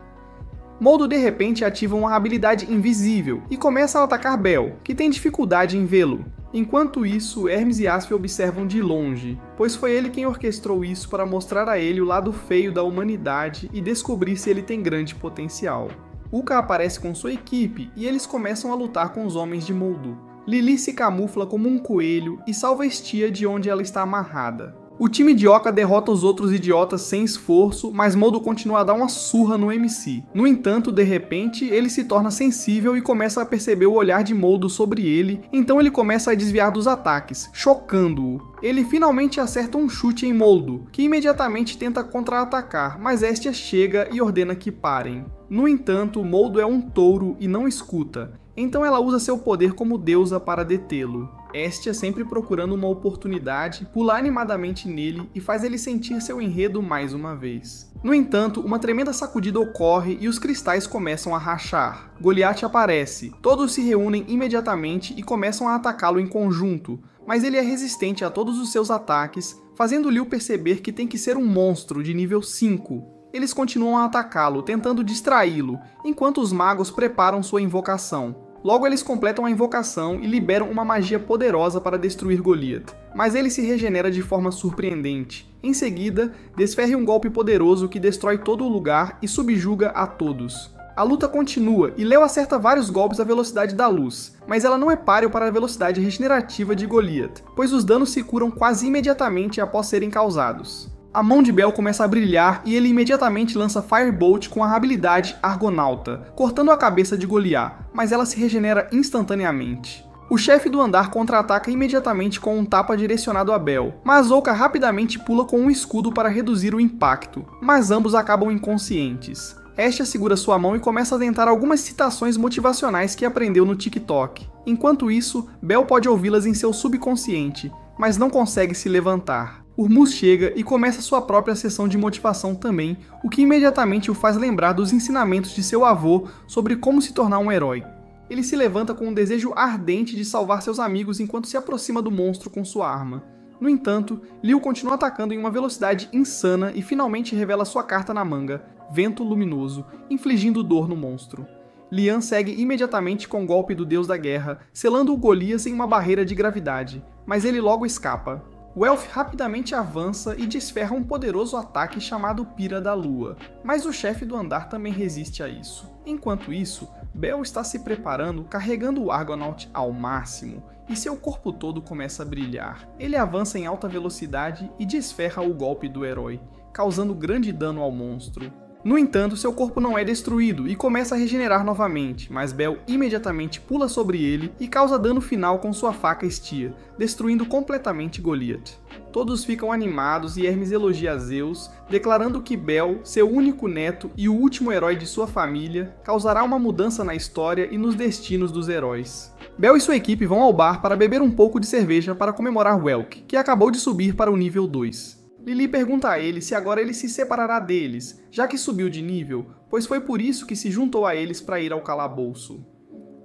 Moldo de repente ativa uma habilidade invisível e começa a atacar Bel, que tem dificuldade em vê-lo. Enquanto isso, Hermes e Asfi observam de longe, pois foi ele quem orquestrou isso para mostrar a ele o lado feio da humanidade e descobrir se ele tem grande potencial. Uka aparece com sua equipe e eles começam a lutar com os homens de Moldu. Lily se camufla como um coelho e salva Estia de onde ela está amarrada. O time idiota derrota os outros idiotas sem esforço, mas Moldo continua a dar uma surra no MC. No entanto, de repente, ele se torna sensível e começa a perceber o olhar de Moldo sobre ele, então ele começa a desviar dos ataques, chocando-o. Ele finalmente acerta um chute em Moldo, que imediatamente tenta contra-atacar, mas Estia chega e ordena que parem. No entanto, Moldo é um touro e não escuta, então ela usa seu poder como deusa para detê-lo. Estia, sempre procurando uma oportunidade, pula animadamente nele e faz ele sentir seu enredo mais uma vez. No entanto, uma tremenda sacudida ocorre e os cristais começam a rachar. Goliath aparece, todos se reúnem imediatamente e começam a atacá-lo em conjunto, mas ele é resistente a todos os seus ataques, fazendo Liu perceber que tem que ser um monstro de nível 5. Eles continuam a atacá-lo, tentando distraí-lo, enquanto os magos preparam sua invocação. Logo eles completam a invocação e liberam uma magia poderosa para destruir Goliath, mas ele se regenera de forma surpreendente. Em seguida, desferre um golpe poderoso que destrói todo o lugar e subjuga a todos. A luta continua e Leo acerta vários golpes à velocidade da luz, mas ela não é páreo para a velocidade regenerativa de Goliath, pois os danos se curam quase imediatamente após serem causados. A mão de Bel começa a brilhar e ele imediatamente lança Firebolt com a habilidade Argonauta, cortando a cabeça de Goliath, mas ela se regenera instantaneamente. O chefe do andar contra-ataca imediatamente com um tapa direcionado a Bel, mas Ouka rapidamente pula com um escudo para reduzir o impacto, mas ambos acabam inconscientes. Estia segura sua mão e começa a tentar algumas citações motivacionais que aprendeu no TikTok. Enquanto isso, Bel pode ouvi-las em seu subconsciente, mas não consegue se levantar. Urmus chega e começa sua própria sessão de motivação também, o que imediatamente o faz lembrar dos ensinamentos de seu avô sobre como se tornar um herói. Ele se levanta com um desejo ardente de salvar seus amigos enquanto se aproxima do monstro com sua arma. No entanto, Liu continua atacando em uma velocidade insana e finalmente revela sua carta na manga, Vento Luminoso, infligindo dor no monstro. Lian segue imediatamente com o golpe do deus da guerra, selando o Golias em uma barreira de gravidade, mas ele logo escapa. O Elf rapidamente avança e desferra um poderoso ataque chamado Pira da Lua, mas o chefe do andar também resiste a isso. Enquanto isso, Bel está se preparando, carregando o Argonaut ao máximo, e seu corpo todo começa a brilhar. Ele avança em alta velocidade e desferra o golpe do herói, causando grande dano ao monstro. No entanto, seu corpo não é destruído e começa a regenerar novamente, mas Bel imediatamente pula sobre ele e causa dano final com sua faca Estia, destruindo completamente Goliath. Todos ficam animados e Hermes elogia Zeus, declarando que Bel, seu único neto e o último herói de sua família, causará uma mudança na história e nos destinos dos heróis. Bel e sua equipe vão ao bar para beber um pouco de cerveja para comemorar Welk, que acabou de subir para o nível 2. Lili pergunta a ele se agora ele se separará deles, já que subiu de nível, pois foi por isso que se juntou a eles para ir ao calabouço.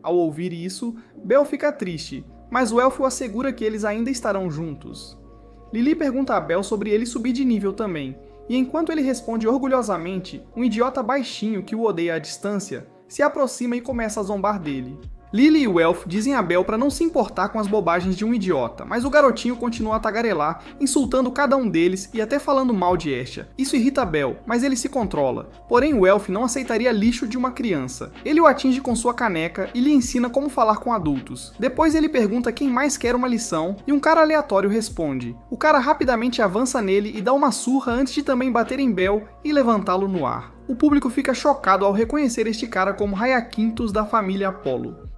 Ao ouvir isso, Bel fica triste, mas o elfo assegura que eles ainda estarão juntos. Lili pergunta a Bel sobre ele subir de nível também, e enquanto ele responde orgulhosamente, um idiota baixinho que o odeia à distância se aproxima e começa a zombar dele. Lily e o Elf dizem a Bel para não se importar com as bobagens de um idiota, mas o garotinho continua a tagarelar, insultando cada um deles e até falando mal de Estia. Isso irrita Bel, mas ele se controla. Porém, o Elf não aceitaria lixo de uma criança. Ele o atinge com sua caneca e lhe ensina como falar com adultos. Depois ele pergunta quem mais quer uma lição e um cara aleatório responde. O cara rapidamente avança nele e dá uma surra antes de também bater em Bel e levantá-lo no ar. O público fica chocado ao reconhecer este cara como Hyacinthus da família Apollo.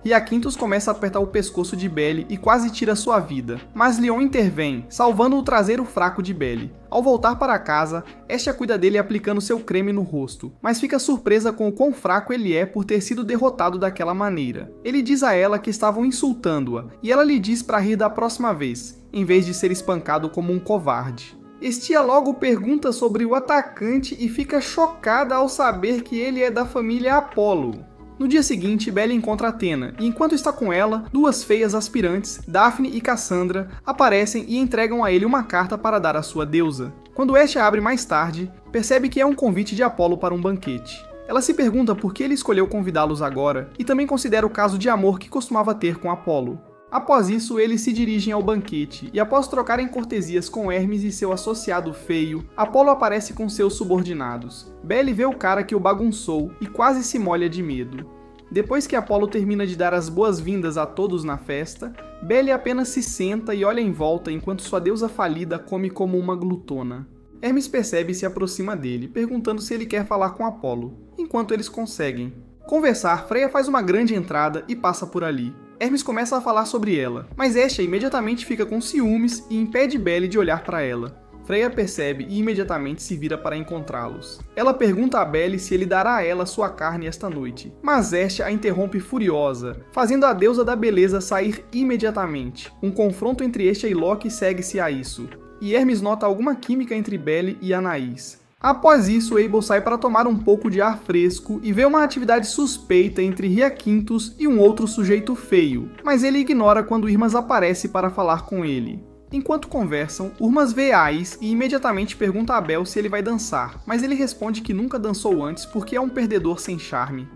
Hyacinthus começa a apertar o pescoço de Belle e quase tira sua vida, mas Leon intervém, salvando o traseiro fraco de Belle. Ao voltar para casa, Estia cuida dele aplicando seu creme no rosto, mas fica surpresa com o quão fraco ele é por ter sido derrotado daquela maneira. Ele diz a ela que estavam insultando-a, e ela lhe diz para rir da próxima vez, em vez de ser espancado como um covarde. Estia logo pergunta sobre o atacante e fica chocada ao saber que ele é da família Apollo. No dia seguinte, Belle encontra Athena, e enquanto está com ela, duas feias aspirantes, Daphne e Cassandra, aparecem e entregam a ele uma carta para dar à sua deusa. Quando Estia abre mais tarde, percebe que é um convite de Apollo para um banquete. Ela se pergunta por que ele escolheu convidá-los agora, e também considera o caso de amor que costumava ter com Apollo. Após isso, eles se dirigem ao banquete, e após trocarem cortesias com Hermes e seu associado feio, Apollo aparece com seus subordinados. Belle vê o cara que o bagunçou e quase se molha de medo. Depois que Apolo termina de dar as boas-vindas a todos na festa, Belle apenas se senta e olha em volta enquanto sua deusa falida come como uma glutona. Hermes percebe e se aproxima dele, perguntando se ele quer falar com Apolo, enquanto eles conseguem. Conversar, Freya faz uma grande entrada e passa por ali. Hermes começa a falar sobre ela, mas Hestia imediatamente fica com ciúmes e impede Belle de olhar para ela. Freya percebe e imediatamente se vira para encontrá-los. Ela pergunta a Belle se ele dará a ela sua carne esta noite, mas Hestia a interrompe furiosa, fazendo a deusa da beleza sair imediatamente. Um confronto entre Hestia e Loki segue-se a isso, e Hermes nota alguma química entre Belle e Anaís. Após isso, Abel sai para tomar um pouco de ar fresco e vê uma atividade suspeita entre Hyacinthus e um outro sujeito feio, mas ele ignora quando Irmas aparece para falar com ele. Enquanto conversam, Urmas vê Ais e imediatamente pergunta a Bel se ele vai dançar, mas ele responde que nunca dançou antes porque é um perdedor sem charme.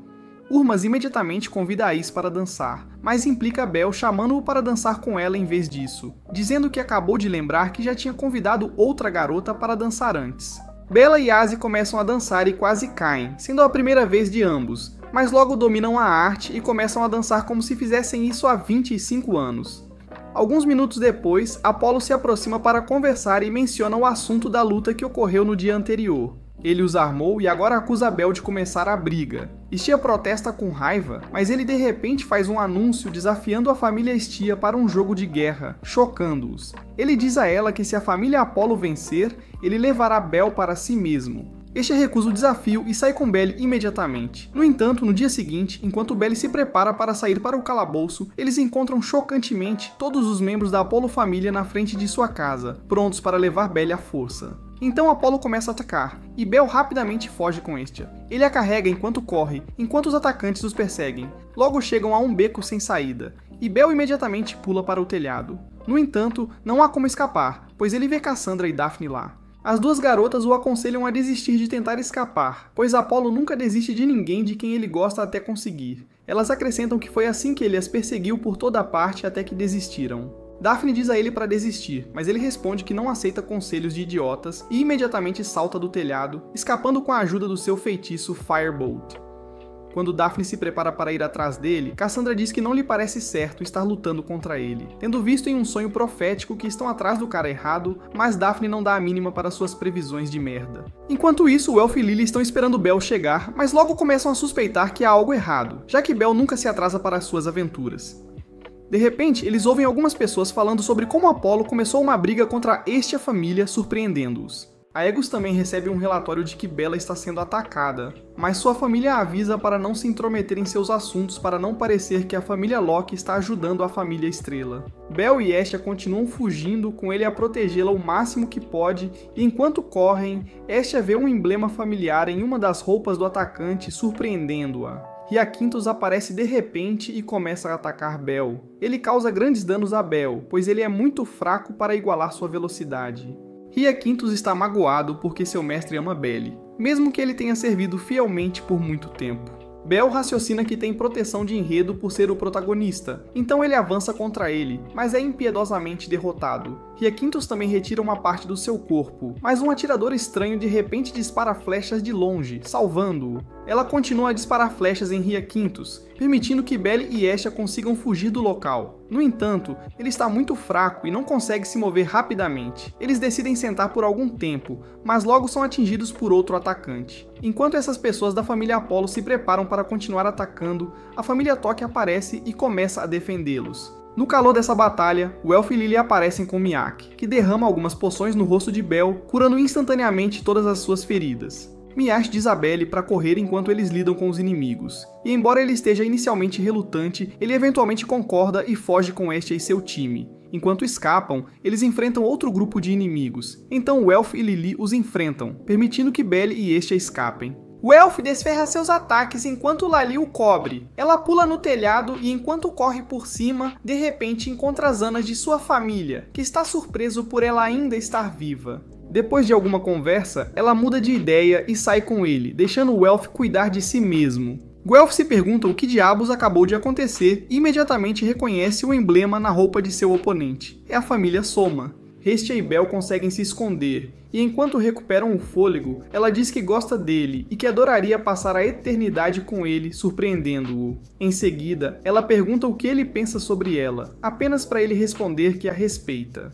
Urmas imediatamente convida Ais para dançar, mas implica Bel chamando-o para dançar com ela em vez disso, dizendo que acabou de lembrar que já tinha convidado outra garota para dançar antes. Bella e Asi começam a dançar e quase caem, sendo a primeira vez de ambos, mas logo dominam a arte e começam a dançar como se fizessem isso há 25 anos. Alguns minutos depois, Apolo se aproxima para conversar e menciona o assunto da luta que ocorreu no dia anterior. Ele os armou e agora acusa Bel de começar a briga. Estia protesta com raiva, mas ele de repente faz um anúncio desafiando a família Estia para um jogo de guerra, chocando-os. Ele diz a ela que se a família Apolo vencer, ele levará Bel para si mesmo. Estia recusa o desafio e sai com Belle imediatamente. No entanto, no dia seguinte, enquanto Belle se prepara para sair para o calabouço, eles encontram chocantemente todos os membros da Apolo família na frente de sua casa, prontos para levar Belle à força. Então Apolo começa a atacar, e Bel rapidamente foge com Hestia. Ele a carrega enquanto corre, enquanto os atacantes os perseguem. Logo chegam a um beco sem saída, e Bel imediatamente pula para o telhado. No entanto, não há como escapar, pois ele vê Cassandra e Daphne lá. As duas garotas o aconselham a desistir de tentar escapar, pois Apolo nunca desiste de ninguém de quem ele gosta até conseguir. Elas acrescentam que foi assim que ele as perseguiu por toda parte até que desistiram. Daphne diz a ele para desistir, mas ele responde que não aceita conselhos de idiotas e imediatamente salta do telhado, escapando com a ajuda do seu feitiço Firebolt. Quando Daphne se prepara para ir atrás dele, Cassandra diz que não lhe parece certo estar lutando contra ele, tendo visto em um sonho profético que estão atrás do cara errado, mas Daphne não dá a mínima para suas previsões de merda. Enquanto isso, Elf e Lily estão esperando Bel chegar, mas logo começam a suspeitar que há algo errado, já que Bel nunca se atrasa para as suas aventuras. De repente, eles ouvem algumas pessoas falando sobre como Apolo começou uma briga contra Hestia família, surpreendendo-os. A Aegis também recebe um relatório de que Bella está sendo atacada, mas sua família a avisa para não se intrometer em seus assuntos para não parecer que a família Loki está ajudando a família Estrela. Bel e Hestia continuam fugindo, com ele a protegê-la o máximo que pode, e enquanto correm, Hestia vê um emblema familiar em uma das roupas do atacante, surpreendendo-a. Hyacinthus aparece de repente e começa a atacar Bel. Ele causa grandes danos a Bel, pois ele é muito fraco para igualar sua velocidade. Hyacinthus está magoado porque seu mestre ama Belle, mesmo que ele tenha servido fielmente por muito tempo. Bel raciocina que tem proteção de enredo por ser o protagonista, então ele avança contra ele, mas é impiedosamente derrotado. Hyacinthus também retira uma parte do seu corpo, mas um atirador estranho de repente dispara flechas de longe, salvando-o. Ela continua a disparar flechas em Hyacinthus, permitindo que Belle e Hestia consigam fugir do local. No entanto, ele está muito fraco e não consegue se mover rapidamente. Eles decidem sentar por algum tempo, mas logo são atingidos por outro atacante. Enquanto essas pessoas da família Apolo se preparam para continuar atacando, a família Toque aparece e começa a defendê-los. No calor dessa batalha, o Elf e Lily aparecem com Miak, que derrama algumas poções no rosto de Bel, curando instantaneamente todas as suas feridas. Miak diz a Belle para correr enquanto eles lidam com os inimigos, e embora ele esteja inicialmente relutante, ele eventualmente concorda e foge com Hestia e seu time. Enquanto escapam, eles enfrentam outro grupo de inimigos, então o Elf e Lily os enfrentam, permitindo que Belle e Hestia escapem. O Elf desferra seus ataques enquanto Lali o cobre. Ela pula no telhado e enquanto corre por cima, de repente encontra as Anas de sua família, que está surpreso por ela ainda estar viva. Depois de alguma conversa, ela muda de ideia e sai com ele, deixando o Elf cuidar de si mesmo. Guelph se pergunta o que diabos acabou de acontecer e imediatamente reconhece o emblema na roupa de seu oponente. É a família Soma. Hestia e Bel conseguem se esconder, e enquanto recuperam o fôlego, ela diz que gosta dele e que adoraria passar a eternidade com ele, surpreendendo-o. Em seguida, ela pergunta o que ele pensa sobre ela, apenas para ele responder que a respeita.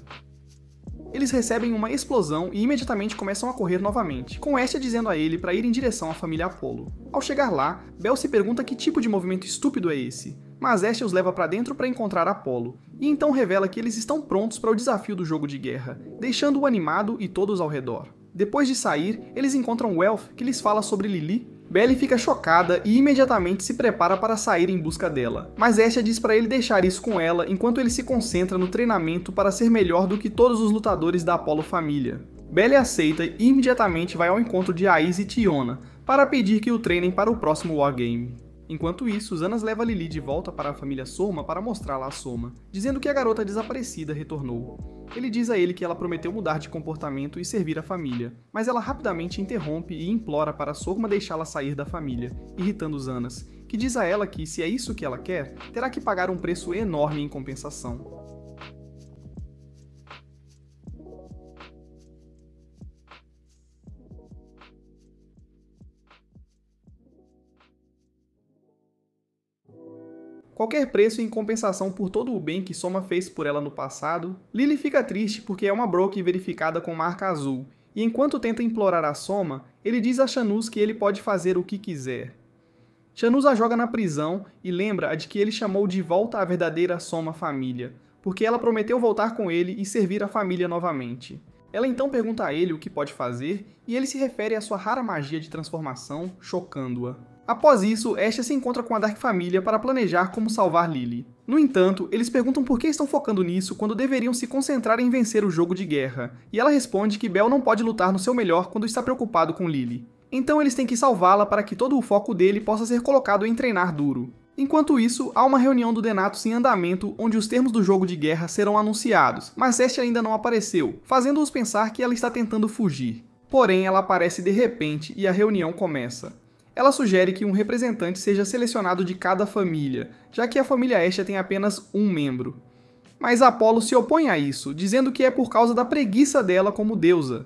Eles recebem uma explosão e imediatamente começam a correr novamente, com Hestia dizendo a ele para ir em direção à família Apollo. Ao chegar lá, Bel se pergunta que tipo de movimento estúpido é esse, mas Hestia os leva para dentro para encontrar Apollo, e então revela que eles estão prontos para o desafio do jogo de guerra, deixando-o animado e todos ao redor. Depois de sair, eles encontram Welf, que lhes fala sobre Lily. Belly fica chocada e imediatamente se prepara para sair em busca dela, mas Hestia diz para ele deixar isso com ela enquanto ele se concentra no treinamento para ser melhor do que todos os lutadores da Apollo família. Belly aceita e imediatamente vai ao encontro de Aiz e Tiona para pedir que o treinem para o próximo Wargame. Enquanto isso, Zanas leva Lily de volta para a família Soma para mostrá-la a Soma, dizendo que a garota desaparecida retornou. Ele diz a ele que ela prometeu mudar de comportamento e servir a família, mas ela rapidamente interrompe e implora para Soma deixá-la sair da família, irritando Zanas, que diz a ela que, se é isso que ela quer, terá que pagar um preço enorme em compensação. Qualquer preço em compensação por todo o bem que Soma fez por ela no passado, Lily fica triste porque é uma Broke verificada com marca azul, e enquanto tenta implorar a Soma, ele diz a Shanuz que ele pode fazer o que quiser. Shanuz a joga na prisão e lembra-a de que ele chamou de volta a verdadeira Soma família, porque ela prometeu voltar com ele e servir a família novamente. Ela então pergunta a ele o que pode fazer, e ele se refere à sua rara magia de transformação, chocando-a. Após isso, Hestia se encontra com a Dark Família para planejar como salvar Lily. No entanto, eles perguntam por que estão focando nisso quando deveriam se concentrar em vencer o jogo de guerra, e ela responde que Bel não pode lutar no seu melhor quando está preocupado com Lily. Então eles têm que salvá-la para que todo o foco dele possa ser colocado em treinar duro. Enquanto isso, há uma reunião do Denatus em andamento onde os termos do jogo de guerra serão anunciados, mas Hestia ainda não apareceu, fazendo-os pensar que ela está tentando fugir. Porém, ela aparece de repente e a reunião começa. Ela sugere que um representante seja selecionado de cada família, já que a família Hestia tem apenas um membro. Mas Apollo se opõe a isso, dizendo que é por causa da preguiça dela como deusa.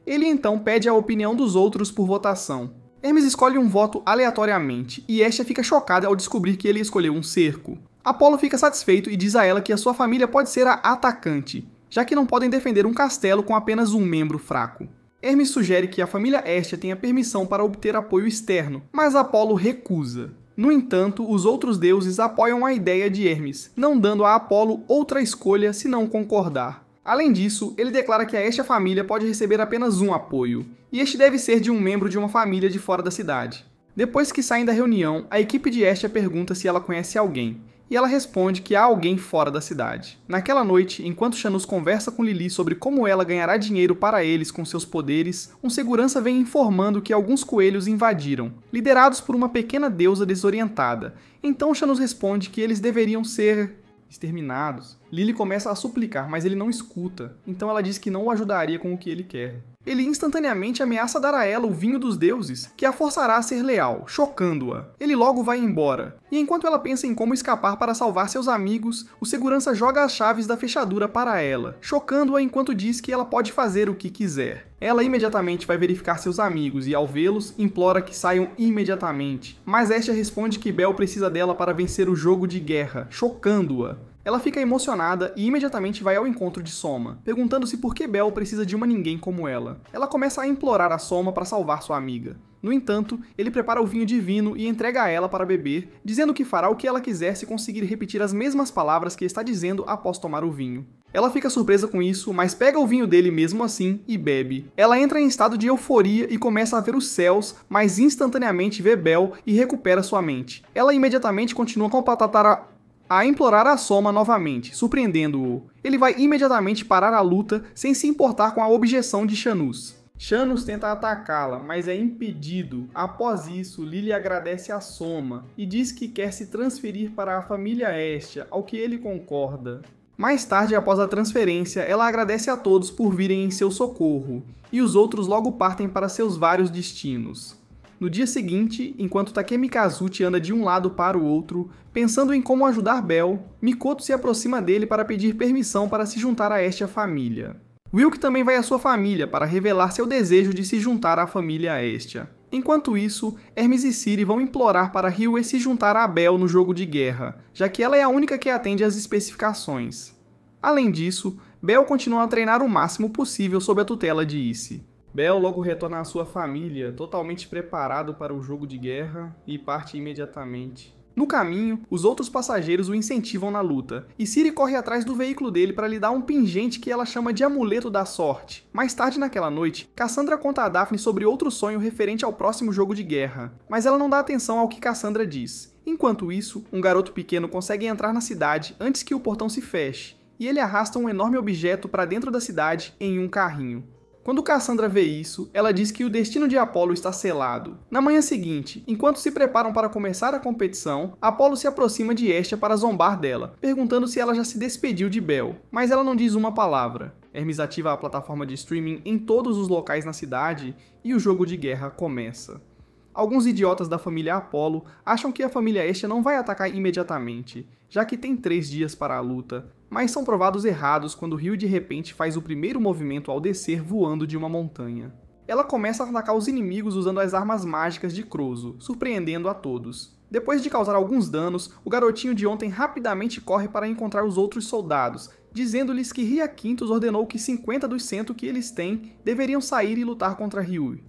Ele então pede a opinião dos outros por votação. Hermes escolhe um voto aleatoriamente, e Hestia fica chocada ao descobrir que ele escolheu um cerco. Apollo fica satisfeito e diz a ela que a sua família pode ser a atacante, já que não podem defender um castelo com apenas um membro fraco. Hermes sugere que a família Hestia tenha permissão para obter apoio externo, mas Apollo recusa. No entanto, os outros deuses apoiam a ideia de Hermes, não dando a Apollo outra escolha se não concordar. Além disso, ele declara que a Hestia família pode receber apenas um apoio, e este deve ser de um membro de uma família de fora da cidade. Depois que saem da reunião, a equipe de Hestia pergunta se ela conhece alguém, e ela responde que há alguém fora da cidade. Naquela noite, enquanto Shanuz conversa com Lily sobre como ela ganhará dinheiro para eles com seus poderes, um segurança vem informando que alguns coelhos invadiram, liderados por uma pequena deusa desorientada. Então Shanuz responde que eles deveriam ser exterminados. Lily começa a suplicar, mas ele não escuta, então ela diz que não o ajudaria com o que ele quer. Ele instantaneamente ameaça dar a ela o vinho dos deuses, que a forçará a ser leal, chocando-a. Ele logo vai embora, e enquanto ela pensa em como escapar para salvar seus amigos, o segurança joga as chaves da fechadura para ela, chocando-a enquanto diz que ela pode fazer o que quiser. Ela imediatamente vai verificar seus amigos e, ao vê-los, implora que saiam imediatamente. Mas Hestia responde que Bel precisa dela para vencer o jogo de guerra, chocando-a. Ela fica emocionada e imediatamente vai ao encontro de Soma, perguntando-se por que Bel precisa de uma ninguém como ela. Ela começa a implorar a Soma para salvar sua amiga. No entanto, ele prepara o vinho divino e entrega a ela para beber, dizendo que fará o que ela quiser se conseguir repetir as mesmas palavras que está dizendo após tomar o vinho. Ela fica surpresa com isso, mas pega o vinho dele mesmo assim e bebe. Ela entra em estado de euforia e começa a ver os céus, mas instantaneamente vê Bel e recupera sua mente. Ela imediatamente continua a implorar a Soma novamente, surpreendendo-o. Ele vai imediatamente parar a luta sem se importar com a objeção de Shanuz. Shanuz tenta atacá-la, mas é impedido. Após isso, Lily agradece a Soma e diz que quer se transferir para a família Hestia, ao que ele concorda. Mais tarde, após a transferência, ela agradece a todos por virem em seu socorro, e os outros logo partem para seus vários destinos. No dia seguinte, enquanto Takemi Kazuchi anda de um lado para o outro, pensando em como ajudar Bel, Mikoto se aproxima dele para pedir permissão para se juntar a Hestia família. Wilk também vai à sua família para revelar seu desejo de se juntar à família Estia. Enquanto isso, Hermes e Ciri vão implorar para Ryue se juntar a Bel no jogo de guerra, já que ela é a única que atende às especificações. Além disso, Bel continua a treinar o máximo possível sob a tutela de Issy. Bel logo retorna à sua família, totalmente preparado para o jogo de guerra, e parte imediatamente. No caminho, os outros passageiros o incentivam na luta, e Ciri corre atrás do veículo dele para lhe dar um pingente que ela chama de Amuleto da Sorte. Mais tarde naquela noite, Cassandra conta a Daphne sobre outro sonho referente ao próximo jogo de guerra, mas ela não dá atenção ao que Cassandra diz. Enquanto isso, um garoto pequeno consegue entrar na cidade antes que o portão se feche, e ele arrasta um enorme objeto para dentro da cidade em um carrinho. Quando Cassandra vê isso, ela diz que o destino de Apolo está selado. Na manhã seguinte, enquanto se preparam para começar a competição, Apolo se aproxima de Hestia para zombar dela, perguntando se ela já se despediu de Bel, mas ela não diz uma palavra. Hermes ativa a plataforma de streaming em todos os locais na cidade e o jogo de guerra começa. Alguns idiotas da família Apolo acham que a família Hestia não vai atacar imediatamente, já que tem 3 dias para a luta, mas são provados errados quando Ryue de repente faz o primeiro movimento ao descer voando de uma montanha. Ela começa a atacar os inimigos usando as armas mágicas de Crozo, surpreendendo a todos. Depois de causar alguns danos, o garotinho de ontem rapidamente corre para encontrar os outros soldados, dizendo-lhes que Hyacinthus ordenou que 50 dos 100 que eles têm deveriam sair e lutar contra Ryue.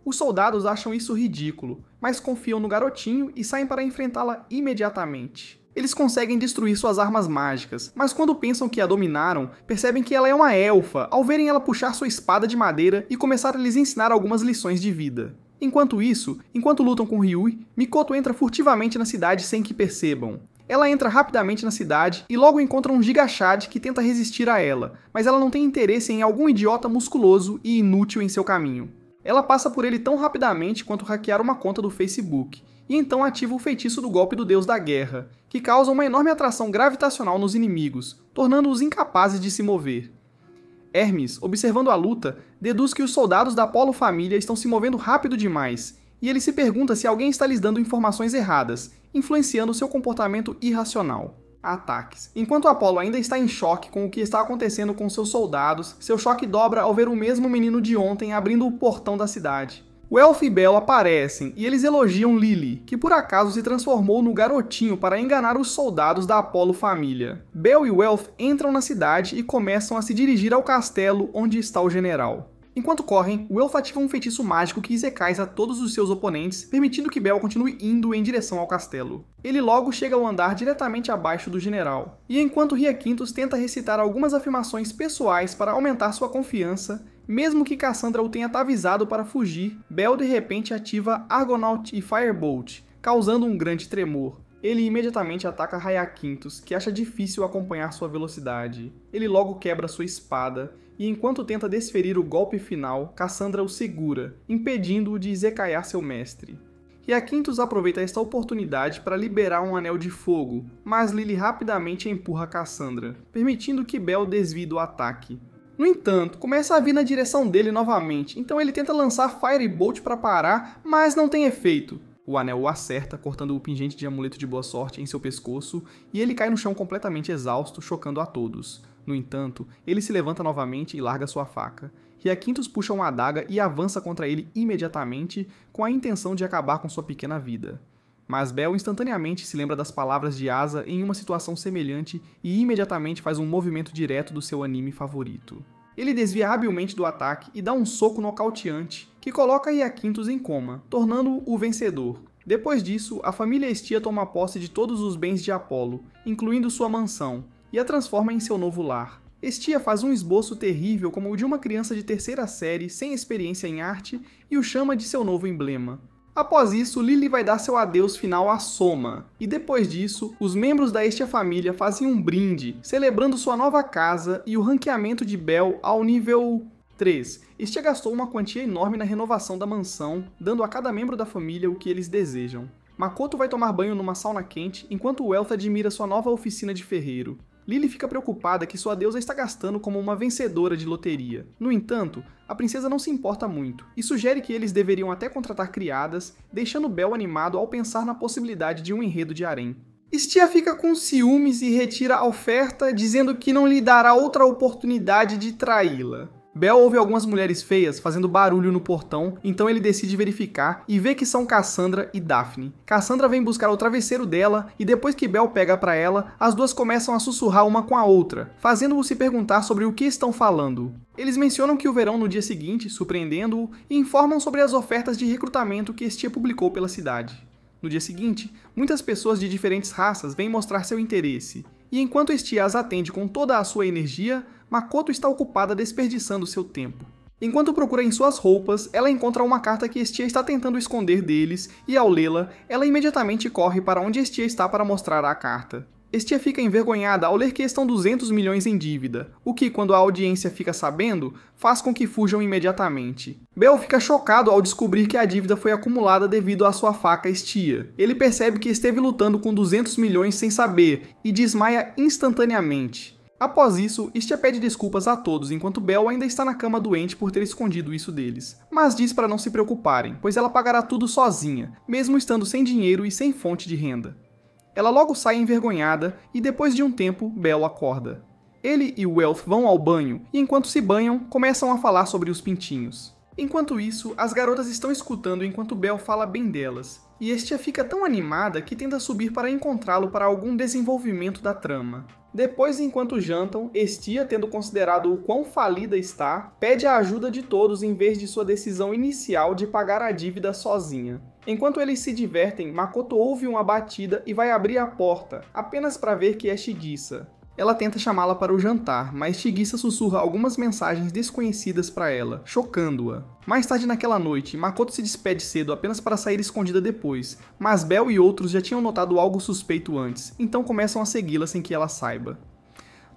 Os soldados acham isso ridículo, mas confiam no garotinho e saem para enfrentá-la imediatamente. Eles conseguem destruir suas armas mágicas, mas quando pensam que a dominaram, percebem que ela é uma elfa ao verem ela puxar sua espada de madeira e começar a lhes ensinar algumas lições de vida. Enquanto isso, enquanto lutam com Ryue, Mikoto entra furtivamente na cidade sem que percebam. Ela entra rapidamente na cidade e logo encontra um Gigachad que tenta resistir a ela, mas ela não tem interesse em algum idiota musculoso e inútil em seu caminho. Ela passa por ele tão rapidamente quanto hackear uma conta do Facebook, e então ativa o feitiço do golpe do deus da guerra, que causa uma enorme atração gravitacional nos inimigos, tornando-os incapazes de se mover. Hermes, observando a luta, deduz que os soldados da Apollo família estão se movendo rápido demais, e ele se pergunta se alguém está lhes dando informações erradas, influenciando seu comportamento irracional. Ataques. Enquanto Apolo ainda está em choque com o que está acontecendo com seus soldados, seu choque dobra ao ver o mesmo menino de ontem abrindo o portão da cidade. Welf e Bel aparecem e eles elogiam Lily, que por acaso se transformou no garotinho para enganar os soldados da Apollo família. Bel e Welf entram na cidade e começam a se dirigir ao castelo onde está o general. Enquanto correm, Welf ativa um feitiço mágico que Izekaiza todos os seus oponentes, permitindo que Bel continue indo em direção ao castelo. Ele logo chega ao andar diretamente abaixo do general, e enquanto Hyacinthus tenta recitar algumas afirmações pessoais para aumentar sua confiança, mesmo que Cassandra o tenha avisado para fugir, Bel de repente ativa Argonaut e Firebolt, causando um grande tremor. Ele imediatamente ataca Hyacinthus, que acha difícil acompanhar sua velocidade. Ele logo quebra sua espada, e enquanto tenta desferir o golpe final, Cassandra o segura, impedindo-o de izekaiar seu mestre. Hyacinthus aproveita esta oportunidade para liberar um anel de fogo, mas Lily rapidamente empurra Cassandra, permitindo que Bel desvie do ataque. No entanto, começa a vir na direção dele novamente, então ele tenta lançar Firebolt para parar, mas não tem efeito. O anel o acerta, cortando o pingente de amuleto de boa sorte em seu pescoço, e ele cai no chão completamente exausto, chocando a todos. No entanto, ele se levanta novamente e larga sua faca. Hyacinthus puxa uma adaga e avança contra ele imediatamente, com a intenção de acabar com sua pequena vida. Mas Bel instantaneamente se lembra das palavras de Asa em uma situação semelhante e imediatamente faz um movimento direto do seu anime favorito. Ele desvia habilmente do ataque e dá um soco nocauteante, que coloca Hyacinthus em coma, tornando-o o vencedor. Depois disso, a família Estia toma posse de todos os bens de Apolo, incluindo sua mansão, e a transforma em seu novo lar. Estia faz um esboço terrível como o de uma criança de 3ª série sem experiência em arte e o chama de seu novo emblema. Após isso, Lily vai dar seu adeus final a Soma, e depois disso, os membros da Estia família fazem um brinde, celebrando sua nova casa e o ranqueamento de Bel ao nível 3. Estia gastou uma quantia enorme na renovação da mansão, dando a cada membro da família o que eles desejam. Makoto vai tomar banho numa sauna quente, enquanto Welth admira sua nova oficina de ferreiro. Lily fica preocupada que sua deusa está gastando como uma vencedora de loteria. No entanto, a princesa não se importa muito, e sugere que eles deveriam até contratar criadas, deixando Bel animado ao pensar na possibilidade de um enredo de harém. Estia fica com ciúmes e retira a oferta, dizendo que não lhe dará outra oportunidade de traí-la. Bel ouve algumas mulheres feias fazendo barulho no portão, então ele decide verificar e vê que são Cassandra e Daphne. Cassandra vem buscar o travesseiro dela e depois que Bel pega pra ela, as duas começam a sussurrar uma com a outra, fazendo-o se perguntar sobre o que estão falando. Eles mencionam que o verão no dia seguinte, surpreendendo-o, e informam sobre as ofertas de recrutamento que Estia publicou pela cidade. No dia seguinte, muitas pessoas de diferentes raças vêm mostrar seu interesse, e enquanto Estia as atende com toda a sua energia, Makoto está ocupada desperdiçando seu tempo. Enquanto procura em suas roupas, ela encontra uma carta que Estia está tentando esconder deles, e ao lê-la, ela imediatamente corre para onde Estia está para mostrar a carta. Estia fica envergonhada ao ler que estão 200 milhões em dívida, o que, quando a audiência fica sabendo, faz com que fujam imediatamente. Bel fica chocado ao descobrir que a dívida foi acumulada devido à sua faca Estia. Ele percebe que esteve lutando com 200 milhões sem saber, e desmaia instantaneamente. Após isso, Estia pede desculpas a todos enquanto Bel ainda está na cama doente por ter escondido isso deles, mas diz para não se preocuparem, pois ela pagará tudo sozinha, mesmo estando sem dinheiro e sem fonte de renda. Ela logo sai envergonhada e depois de um tempo, Bel acorda. Ele e Wealth vão ao banho e enquanto se banham, começam a falar sobre os pintinhos. Enquanto isso, as garotas estão escutando enquanto Bel fala bem delas, e Estia fica tão animada que tenta subir para encontrá-lo para algum desenvolvimento da trama. Depois, enquanto jantam, Estia, tendo considerado o quão falida está, pede a ajuda de todos em vez de sua decisão inicial de pagar a dívida sozinha. Enquanto eles se divertem, Makoto ouve uma batida e vai abrir a porta, apenas para ver que é Shigisa. Ela tenta chamá-la para o jantar, mas Shigisa sussurra algumas mensagens desconhecidas para ela, chocando-a. Mais tarde naquela noite, Makoto se despede cedo apenas para sair escondida depois, mas Bel e outros já tinham notado algo suspeito antes, então começam a segui-la sem que ela saiba.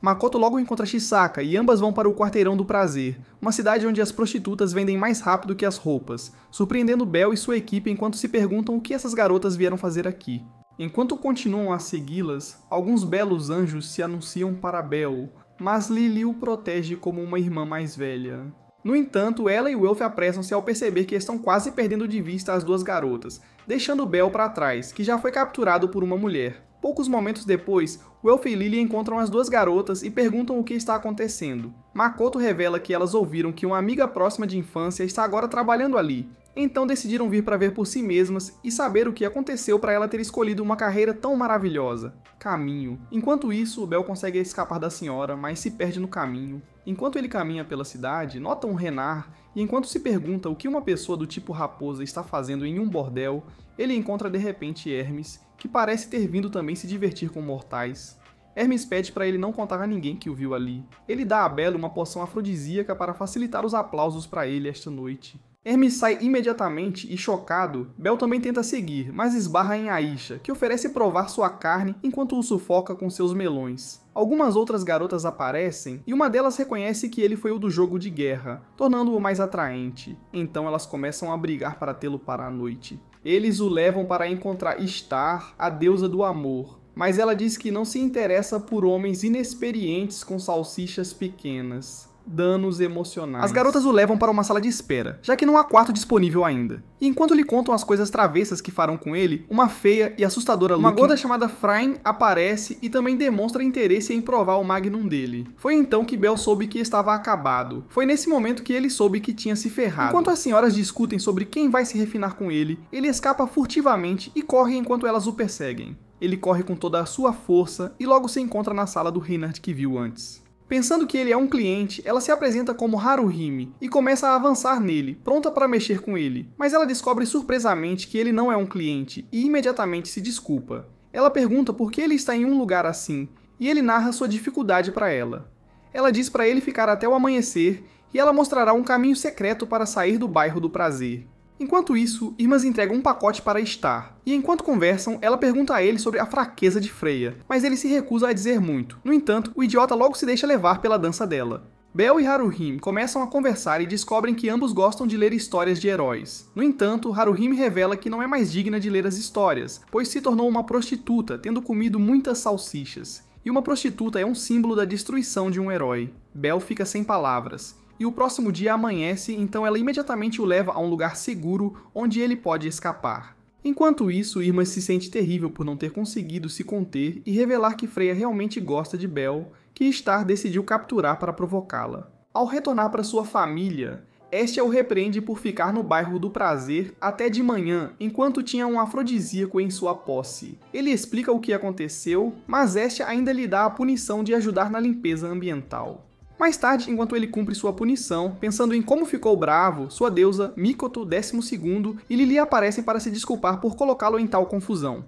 Makoto logo encontra Chisaka e ambas vão para o Quarteirão do Prazer, uma cidade onde as prostitutas vendem mais rápido que as roupas, surpreendendo Bel e sua equipe enquanto se perguntam o que essas garotas vieram fazer aqui. Enquanto continuam a segui-las, alguns belos anjos se anunciam para Bel, mas Lily o protege como uma irmã mais velha. No entanto, ela e Wealth apressam-se ao perceber que estão quase perdendo de vista as duas garotas, deixando Bel para trás, que já foi capturado por uma mulher. Poucos momentos depois, Wealth e Lily encontram as duas garotas e perguntam o que está acontecendo. Makoto revela que elas ouviram que uma amiga próxima de infância está agora trabalhando ali, então decidiram vir para ver por si mesmas e saber o que aconteceu para ela ter escolhido uma carreira tão maravilhosa. Caminho. Enquanto isso, Bel consegue escapar da senhora, mas se perde no caminho. Enquanto ele caminha pela cidade, nota um Renard, e enquanto se pergunta o que uma pessoa do tipo raposa está fazendo em um bordel, ele encontra de repente Hermes, que parece ter vindo também se divertir com mortais. Hermes pede para ele não contar a ninguém que o viu ali. Ele dá a Bel uma poção afrodisíaca para facilitar os aplausos para ele esta noite. Hermes sai imediatamente e, chocado, Bel também tenta seguir, mas esbarra em Aisha, que oferece provar sua carne enquanto o sufoca com seus melões. Algumas outras garotas aparecem e uma delas reconhece que ele foi o do jogo de guerra, tornando-o mais atraente. Então elas começam a brigar para tê-lo para a noite. Eles o levam para encontrar Star, a deusa do amor, mas ela diz que não se interessa por homens inexperientes com salsichas pequenas. Danos emocionais. As garotas o levam para uma sala de espera, já que não há quarto disponível ainda. E enquanto lhe contam as coisas travessas que farão com ele, uma feia e assustadora uma gorda chamada Fryn aparece e também demonstra interesse em provar o magnum dele. Foi então que Bel soube que estava acabado. Foi nesse momento que ele soube que tinha se ferrado. Enquanto as senhoras discutem sobre quem vai se refinar com ele escapa furtivamente e corre enquanto elas o perseguem. Ele corre com toda a sua força e logo se encontra na sala do Reinhard que viu antes. Pensando que ele é um cliente, ela se apresenta como Haruhime e começa a avançar nele, pronta para mexer com ele, mas ela descobre surpresamente que ele não é um cliente e imediatamente se desculpa. Ela pergunta por que ele está em um lugar assim, e ele narra sua dificuldade para ela. Ela diz para ele ficar até o amanhecer e ela mostrará um caminho secreto para sair do bairro do prazer. Enquanto isso, Irmas entrega um pacote para Star, e enquanto conversam, ela pergunta a ele sobre a fraqueza de Freya, mas ele se recusa a dizer muito. No entanto, o idiota logo se deixa levar pela dança dela. Bel e Haruhime começam a conversar e descobrem que ambos gostam de ler histórias de heróis. No entanto, Haruhime revela que não é mais digna de ler as histórias, pois se tornou uma prostituta, tendo comido muitas salsichas. E uma prostituta é um símbolo da destruição de um herói. Bel fica sem palavras. E o próximo dia amanhece, então ela imediatamente o leva a um lugar seguro onde ele pode escapar. Enquanto isso, Irma se sente terrível por não ter conseguido se conter e revelar que Freya realmente gosta de Bel, que Star decidiu capturar para provocá-la. Ao retornar para sua família, Estia o repreende por ficar no bairro do prazer até de manhã, enquanto tinha um afrodisíaco em sua posse. Ele explica o que aconteceu, mas Estia ainda lhe dá a punição de ajudar na limpeza ambiental. Mais tarde, enquanto ele cumpre sua punição, pensando em como ficou bravo, sua deusa, Mikoto XII e Lili aparecem para se desculpar por colocá-lo em tal confusão.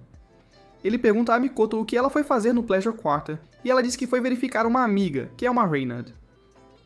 Ele pergunta a Mikoto o que ela foi fazer no Pleasure Quarter, e ela diz que foi verificar uma amiga, que é uma Reynard.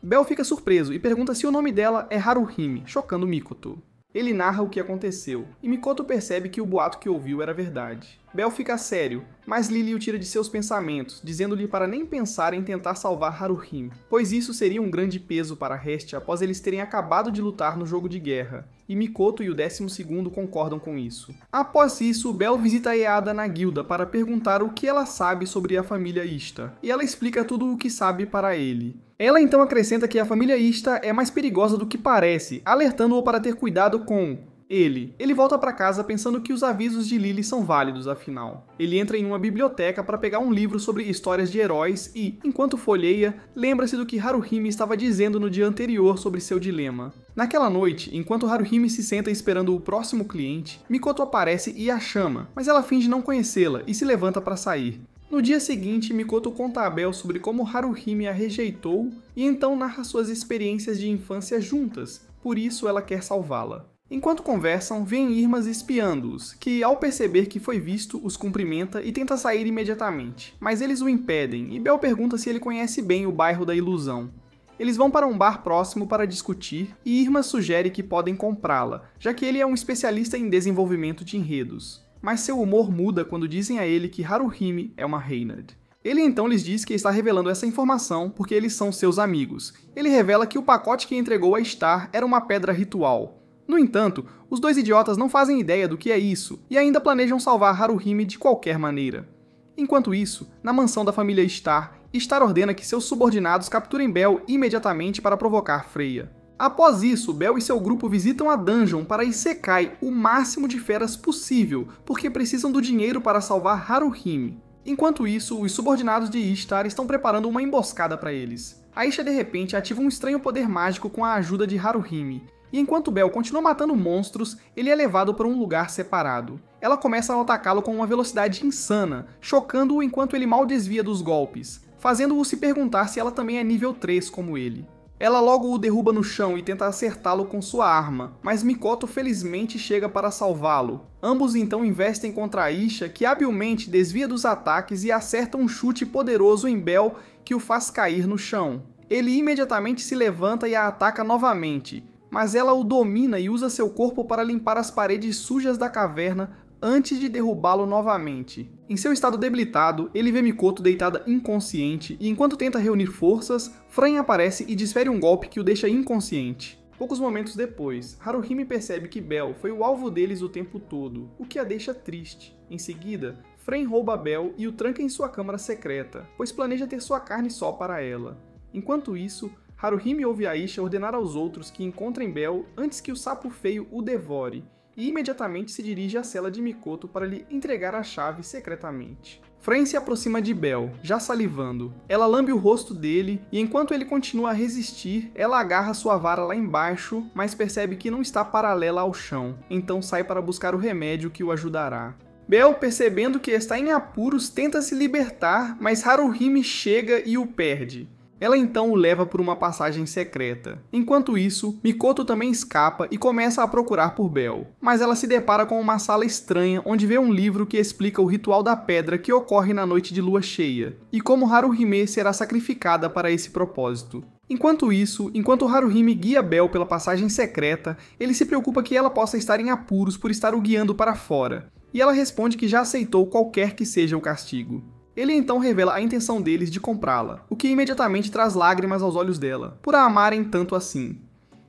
Bel fica surpreso e pergunta se o nome dela é Haruhime, chocando Mikoto. Ele narra o que aconteceu, e Mikoto percebe que o boato que ouviu era verdade. Bel fica sério, mas Lily o tira de seus pensamentos, dizendo-lhe para nem pensar em tentar salvar Haruhime, pois isso seria um grande peso para Hestia após eles terem acabado de lutar no jogo de guerra, e Mikoto e o 12º concordam com isso. Após isso, Bel visita Eada na guilda para perguntar o que ela sabe sobre a família Ishtar, e ela explica tudo o que sabe para ele. Ela então acrescenta que a família Ishtar é mais perigosa do que parece, alertando-o para ter cuidado com ele. Ele volta para casa pensando que os avisos de Lily são válidos, afinal. Ele entra em uma biblioteca para pegar um livro sobre histórias de heróis e, enquanto folheia, lembra-se do que Haruhime estava dizendo no dia anterior sobre seu dilema. Naquela noite, enquanto Haruhime se senta esperando o próximo cliente, Mikoto aparece e a chama, mas ela finge não conhecê-la e se levanta para sair. No dia seguinte, Mikoto conta a Bel sobre como Haruhime a rejeitou e então narra suas experiências de infância juntas, por isso ela quer salvá-la. Enquanto conversam, vem Irmas espiando-os, que ao perceber que foi visto, os cumprimenta e tenta sair imediatamente, mas eles o impedem e Bel pergunta se ele conhece bem o bairro da Ilusão. Eles vão para um bar próximo para discutir e Irmas sugere que podem comprá-la, já que ele é um especialista em desenvolvimento de enredos. Mas seu humor muda quando dizem a ele que Haruhime é uma Reynard. Ele então lhes diz que está revelando essa informação porque eles são seus amigos. Ele revela que o pacote que entregou a Star era uma pedra ritual. No entanto, os dois idiotas não fazem ideia do que é isso e ainda planejam salvar Haruhime de qualquer maneira. Enquanto isso, na mansão da família Star, Star ordena que seus subordinados capturem Bel imediatamente para provocar Freya. Após isso, Bel e seu grupo visitam a dungeon para Isekai o máximo de feras possível, porque precisam do dinheiro para salvar Haruhime. Enquanto isso, os subordinados de Ishtar estão preparando uma emboscada para eles. Aisha de repente ativa um estranho poder mágico com a ajuda de Haruhime, e enquanto Bel continua matando monstros, ele é levado para um lugar separado. Ela começa a atacá-lo com uma velocidade insana, chocando-o enquanto ele mal desvia dos golpes, fazendo-o se perguntar se ela também é nível 3 como ele. Ela logo o derruba no chão e tenta acertá-lo com sua arma, mas Mikoto felizmente chega para salvá-lo. Ambos então investem contra Aisha, que habilmente desvia dos ataques e acerta um chute poderoso em Bel que o faz cair no chão. Ele imediatamente se levanta e a ataca novamente, mas ela o domina e usa seu corpo para limpar as paredes sujas da caverna antes de derrubá-lo novamente. Em seu estado debilitado, ele vê Mikoto deitada inconsciente e enquanto tenta reunir forças, Fran aparece e desfere um golpe que o deixa inconsciente. Poucos momentos depois, Haruhime percebe que Bel foi o alvo deles o tempo todo, o que a deixa triste. Em seguida, Fran rouba Bel e o tranca em sua câmara secreta, pois planeja ter sua carne só para ela. Enquanto isso, Haruhime ouve Aisha ordenar aos outros que encontrem Bel antes que o sapo feio o devore, e imediatamente se dirige à cela de Mikoto para lhe entregar a chave secretamente. Fran se aproxima de Bel, já salivando. Ela lambe o rosto dele e enquanto ele continua a resistir, ela agarra sua vara lá embaixo, mas percebe que não está paralela ao chão, então sai para buscar o remédio que o ajudará. Bel, percebendo que está em apuros, tenta se libertar, mas Haruhime chega e o perde. Ela então o leva por uma passagem secreta. Enquanto isso, Mikoto também escapa e começa a procurar por Bel. Mas ela se depara com uma sala estranha onde vê um livro que explica o ritual da pedra que ocorre na noite de lua cheia, e como Haruhime será sacrificada para esse propósito. Enquanto isso, enquanto Haruhime guia Bel pela passagem secreta, ele se preocupa que ela possa estar em apuros por estar o guiando para fora, e ela responde que já aceitou qualquer que seja o castigo. Ele então revela a intenção deles de comprá-la, o que imediatamente traz lágrimas aos olhos dela, por a amarem tanto assim.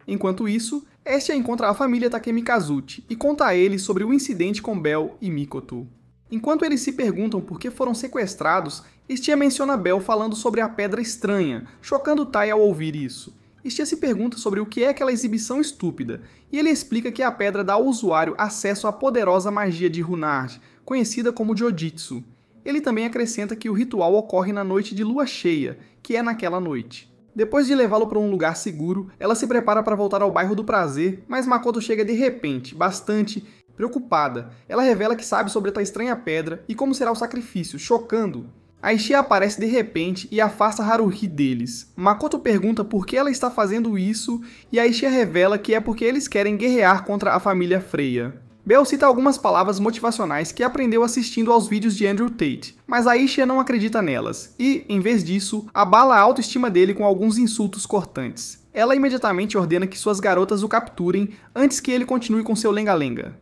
Enquanto isso, Estia encontra a família Takemikazuchi e conta a eles sobre o incidente com Bel e Mikoto. Enquanto eles se perguntam por que foram sequestrados, Estia menciona Bel falando sobre a pedra estranha, chocando Tai ao ouvir isso. Ishtia se pergunta sobre o que é aquela exibição estúpida, e ele explica que a pedra dá ao usuário acesso à poderosa magia de Hunard, conhecida como Jojitsu. Ele também acrescenta que o ritual ocorre na noite de lua cheia, que é naquela noite. Depois de levá-lo para um lugar seguro, ela se prepara para voltar ao bairro do prazer, mas Makoto chega de repente, bastante preocupada. Ela revela que sabe sobre a estranha pedra e como será o sacrifício, chocando. A Ishtia aparece de repente e afasta Haruhi deles. Makoto pergunta por que ela está fazendo isso e a Ishtia revela que é porque eles querem guerrear contra a família Freya. Bell cita algumas palavras motivacionais que aprendeu assistindo aos vídeos de Andrew Tate, mas a Ishtia não acredita nelas e, em vez disso, abala a autoestima dele com alguns insultos cortantes. Ela imediatamente ordena que suas garotas o capturem antes que ele continue com seu lenga-lenga.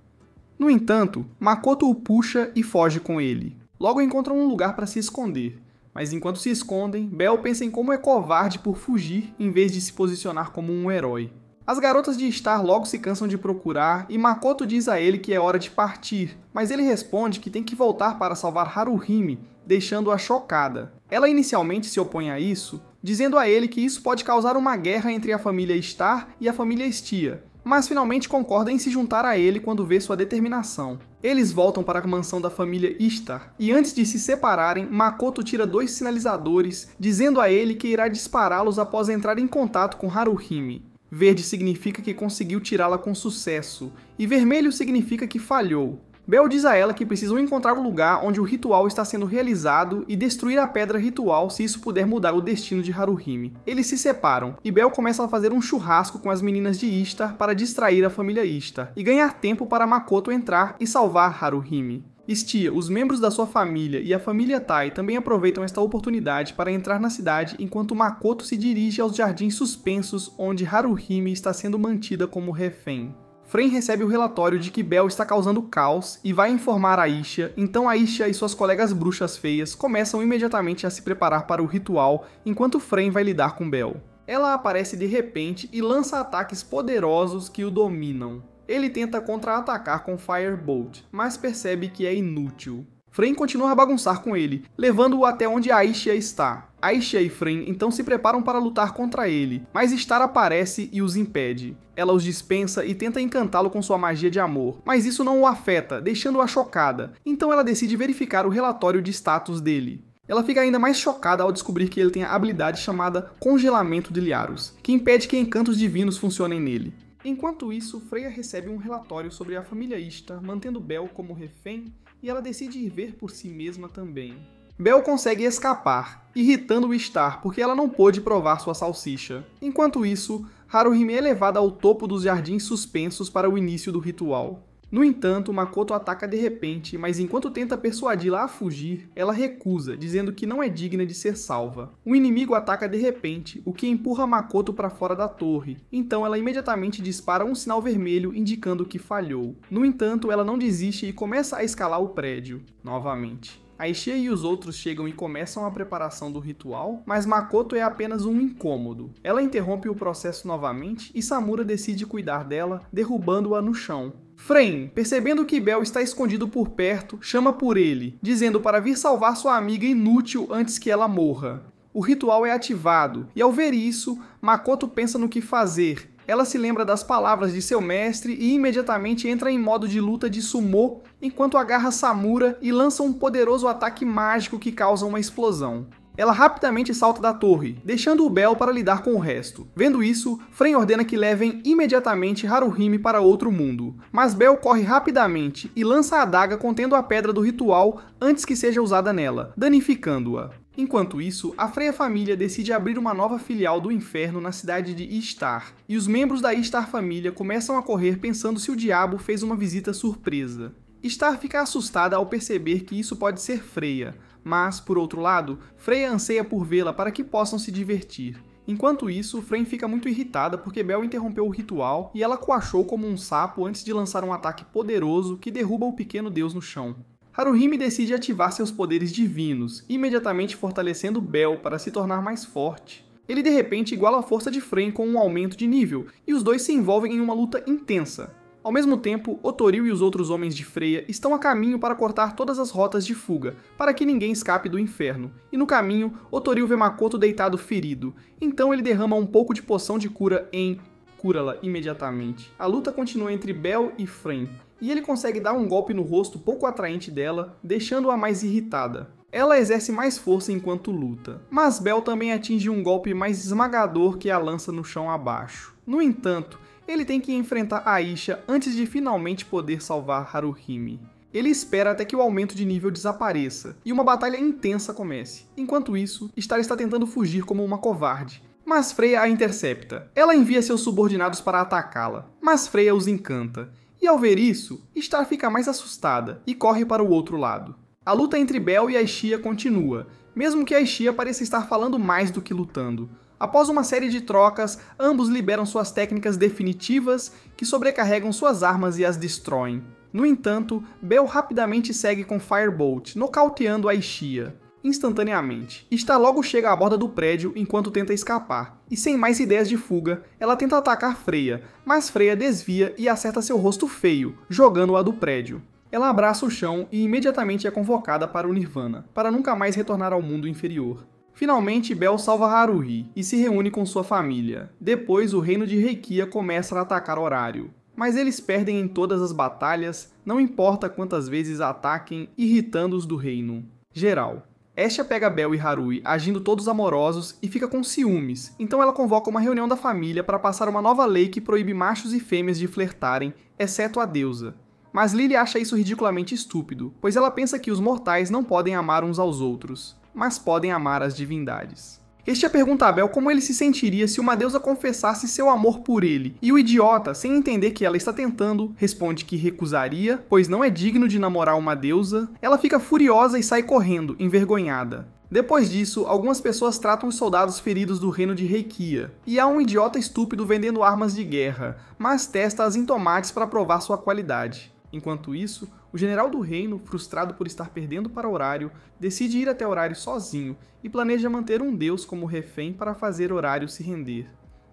No entanto, Makoto o puxa e foge com ele. Logo encontram um lugar para se esconder, mas enquanto se escondem, Bell pensa em como é covarde por fugir em vez de se posicionar como um herói. As garotas de Star logo se cansam de procurar e Makoto diz a ele que é hora de partir, mas ele responde que tem que voltar para salvar Haruhime, deixando-a chocada. Ela inicialmente se opõe a isso, dizendo a ele que isso pode causar uma guerra entre a família Star e a família Ishtia, mas finalmente concorda em se juntar a ele quando vê sua determinação. Eles voltam para a mansão da família Ishtar, e antes de se separarem, Makoto tira 2 sinalizadores, dizendo a ele que irá dispará-los após entrar em contato com Haruhime. Verde significa que conseguiu tirá-la com sucesso, e vermelho significa que falhou. Bell diz a ela que precisam encontrar o lugar onde o ritual está sendo realizado e destruir a pedra ritual se isso puder mudar o destino de Haruhime. Eles se separam, e Bell começa a fazer um churrasco com as meninas de Ishtar para distrair a família Ishtar, e ganhar tempo para Makoto entrar e salvar Haruhime. Ishtia, os membros da sua família e a família Tai também aproveitam esta oportunidade para entrar na cidade enquanto Makoto se dirige aos jardins suspensos onde Haruhime está sendo mantida como refém. Fren recebe o relatório de que Bell está causando caos e vai informar a Ishtia, então a Ishtia e suas colegas bruxas feias começam imediatamente a se preparar para o ritual enquanto Fren vai lidar com Bell. Ela aparece de repente e lança ataques poderosos que o dominam. Ele tenta contra-atacar com Firebolt, mas percebe que é inútil. Fren continua a bagunçar com ele, levando-o até onde a Ishtia está. A Ishtia e Fren então se preparam para lutar contra ele, mas Star aparece e os impede. Ela os dispensa e tenta encantá-lo com sua magia de amor, mas isso não o afeta, deixando-a chocada. Então ela decide verificar o relatório de status dele. Ela fica ainda mais chocada ao descobrir que ele tem a habilidade chamada Congelamento de Liaros, que impede que encantos divinos funcionem nele. Enquanto isso, Freya recebe um relatório sobre a família Ishtar, mantendo Bell como refém, e ela decide ir ver por si mesma também. Bell consegue escapar, irritando o Star porque ela não pôde provar sua salsicha. Enquanto isso, Haruhime é levada ao topo dos jardins suspensos para o início do ritual. No entanto, Makoto ataca de repente, mas enquanto tenta persuadi-la a fugir, ela recusa, dizendo que não é digna de ser salva. O inimigo ataca de repente, o que empurra Makoto para fora da torre, então ela imediatamente dispara um sinal vermelho indicando que falhou. No entanto, ela não desiste e começa a escalar o prédio, novamente. A Ishtia e os outros chegam e começam a preparação do ritual, mas Makoto é apenas um incômodo. Ela interrompe o processo novamente e Samura decide cuidar dela, derrubando-a no chão. Fren, percebendo que Bell está escondido por perto, chama por ele, dizendo para vir salvar sua amiga inútil antes que ela morra. O ritual é ativado, e ao ver isso, Makoto pensa no que fazer. Ela se lembra das palavras de seu mestre e imediatamente entra em modo de luta de sumô, enquanto agarra Samura e lança um poderoso ataque mágico que causa uma explosão. Ela rapidamente salta da torre, deixando o Bell para lidar com o resto. Vendo isso, Fren ordena que levem imediatamente Haruhime para outro mundo. Mas Bell corre rapidamente e lança a adaga contendo a pedra do ritual antes que seja usada nela, danificando-a. Enquanto isso, a Freya família decide abrir uma nova filial do inferno na cidade de Ishtar, e os membros da Ishtar família começam a correr pensando se o diabo fez uma visita surpresa. Ishtar fica assustada ao perceber que isso pode ser Freya, mas, por outro lado, Freya anseia por vê-la para que possam se divertir. Enquanto isso, Fren fica muito irritada porque Bell interrompeu o ritual e ela coachou como um sapo antes de lançar um ataque poderoso que derruba o pequeno deus no chão. Haruhime decide ativar seus poderes divinos, imediatamente fortalecendo Bell para se tornar mais forte. Ele de repente iguala a força de Fren com um aumento de nível, e os dois se envolvem em uma luta intensa. Ao mesmo tempo, Otoril e os outros homens de Freya estão a caminho para cortar todas as rotas de fuga, para que ninguém escape do inferno, e no caminho, Otoril vê Makoto deitado ferido, então ele derrama um pouco de poção de cura em cura-la imediatamente. A luta continua entre Bell e Fran, e ele consegue dar um golpe no rosto pouco atraente dela, deixando-a mais irritada. Ela exerce mais força enquanto luta, mas Bell também atinge um golpe mais esmagador que a lança no chão abaixo. No entanto, ele tem que enfrentar Aisha antes de finalmente poder salvar Haruhime. Ele espera até que o aumento de nível desapareça, e uma batalha intensa comece. Enquanto isso, Star está tentando fugir como uma covarde, mas Freya a intercepta. Ela envia seus subordinados para atacá-la, mas Freya os encanta. E ao ver isso, Star fica mais assustada e corre para o outro lado. A luta entre Bell e Aishia continua, mesmo que Aishia pareça estar falando mais do que lutando. Após uma série de trocas, ambos liberam suas técnicas definitivas que sobrecarregam suas armas e as destroem. No entanto, Bell rapidamente segue com Firebolt, nocauteando Aishia instantaneamente. Star logo chega à borda do prédio enquanto tenta escapar, e sem mais ideias de fuga, ela tenta atacar Freya, mas Freya desvia e acerta seu rosto feio, jogando-a do prédio. Ela abraça o chão e imediatamente é convocada para o Nirvana, para nunca mais retornar ao mundo inferior. Finalmente, Bell salva Haruhi e se reúne com sua família. Depois, o reino de Reikia começa a atacar Horário. Mas eles perdem em todas as batalhas, não importa quantas vezes ataquem, irritando-os do reino. Geral. Estia pega Bell e Haruhi agindo todos amorosos e fica com ciúmes, então ela convoca uma reunião da família para passar uma nova lei que proíbe machos e fêmeas de flertarem, exceto a deusa. Mas Lily acha isso ridiculamente estúpido, pois ela pensa que os mortais não podem amar uns aos outros, mas podem amar as divindades. Estia pergunta a Bell como ele se sentiria se uma deusa confessasse seu amor por ele, e o idiota, sem entender que ela está tentando, responde que recusaria, pois não é digno de namorar uma deusa. Ela fica furiosa e sai correndo, envergonhada. Depois disso, algumas pessoas tratam os soldados feridos do reino de Reikia, e há um idiota estúpido vendendo armas de guerra, mas testa-as em tomates para provar sua qualidade. Enquanto isso, o general do reino, frustrado por estar perdendo para Horário, decide ir até Horário sozinho e planeja manter um deus como refém para fazer Horário se render.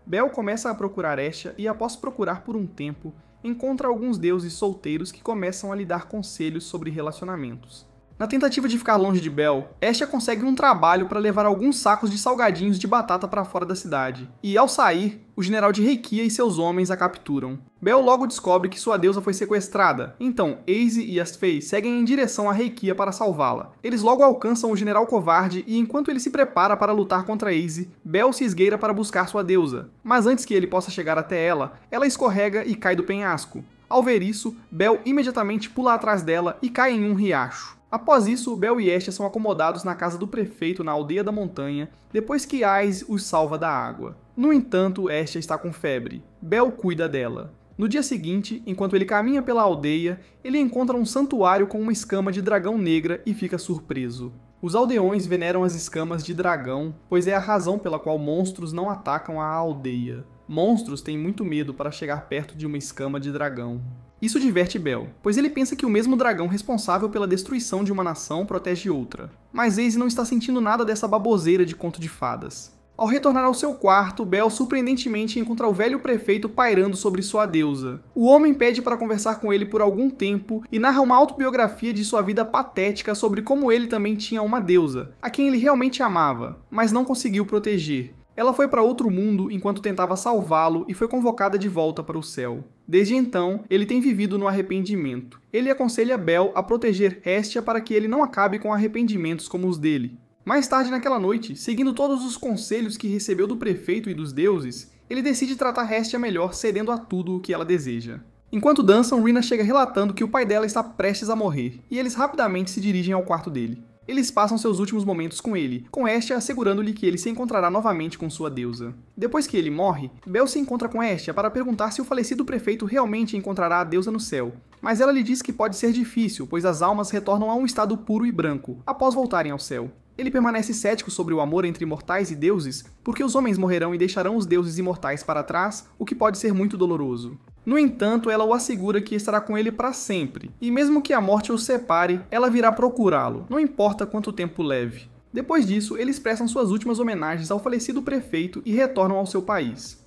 Bell começa a procurar Estia e, após procurar por um tempo, encontra alguns deuses solteiros que começam a lhe dar conselhos sobre relacionamentos. Na tentativa de ficar longe de Bell, Estia consegue um trabalho para levar alguns sacos de salgadinhos de batata para fora da cidade, e ao sair, o general de Reikia e seus homens a capturam. Bell logo descobre que sua deusa foi sequestrada, então Ace e as Fae seguem em direção a Reikia para salvá-la. Eles logo alcançam o general covarde e enquanto ele se prepara para lutar contra Ace, Bell se esgueira para buscar sua deusa, mas antes que ele possa chegar até ela, ela escorrega e cai do penhasco. Ao ver isso, Bell imediatamente pula atrás dela e cai em um riacho. Após isso, Bell e Estia são acomodados na casa do prefeito na aldeia da montanha, depois que Ais os salva da água. No entanto, Estia está com febre. Bell cuida dela. No dia seguinte, enquanto ele caminha pela aldeia, ele encontra um santuário com uma escama de dragão negra e fica surpreso. Os aldeões veneram as escamas de dragão, pois é a razão pela qual monstros não atacam a aldeia. Monstros têm muito medo para chegar perto de uma escama de dragão. Isso diverte Bell, pois ele pensa que o mesmo dragão responsável pela destruição de uma nação protege outra. Mas Ace não está sentindo nada dessa baboseira de conto de fadas. Ao retornar ao seu quarto, Bell surpreendentemente encontra o velho prefeito pairando sobre sua deusa. O homem pede para conversar com ele por algum tempo e narra uma autobiografia de sua vida patética sobre como ele também tinha uma deusa, a quem ele realmente amava, mas não conseguiu proteger. Ela foi para outro mundo enquanto tentava salvá-lo e foi convocada de volta para o céu. Desde então, ele tem vivido no arrependimento. Ele aconselha Bell a proteger Estia para que ele não acabe com arrependimentos como os dele. Mais tarde naquela noite, seguindo todos os conselhos que recebeu do prefeito e dos deuses, ele decide tratar Estia melhor cedendo a tudo o que ela deseja. Enquanto dançam, Rina chega relatando que o pai dela está prestes a morrer, e eles rapidamente se dirigem ao quarto dele. Eles passam seus últimos momentos com ele, com Estia assegurando-lhe que ele se encontrará novamente com sua deusa. Depois que ele morre, Bell se encontra com Estia para perguntar se o falecido prefeito realmente encontrará a deusa no céu, mas ela lhe diz que pode ser difícil, pois as almas retornam a um estado puro e branco, após voltarem ao céu. Ele permanece cético sobre o amor entre mortais e deuses, porque os homens morrerão e deixarão os deuses imortais para trás, o que pode ser muito doloroso. No entanto, ela o assegura que estará com ele para sempre, e mesmo que a morte os separe, ela virá procurá-lo, não importa quanto tempo leve. Depois disso, eles prestam suas últimas homenagens ao falecido prefeito e retornam ao seu país.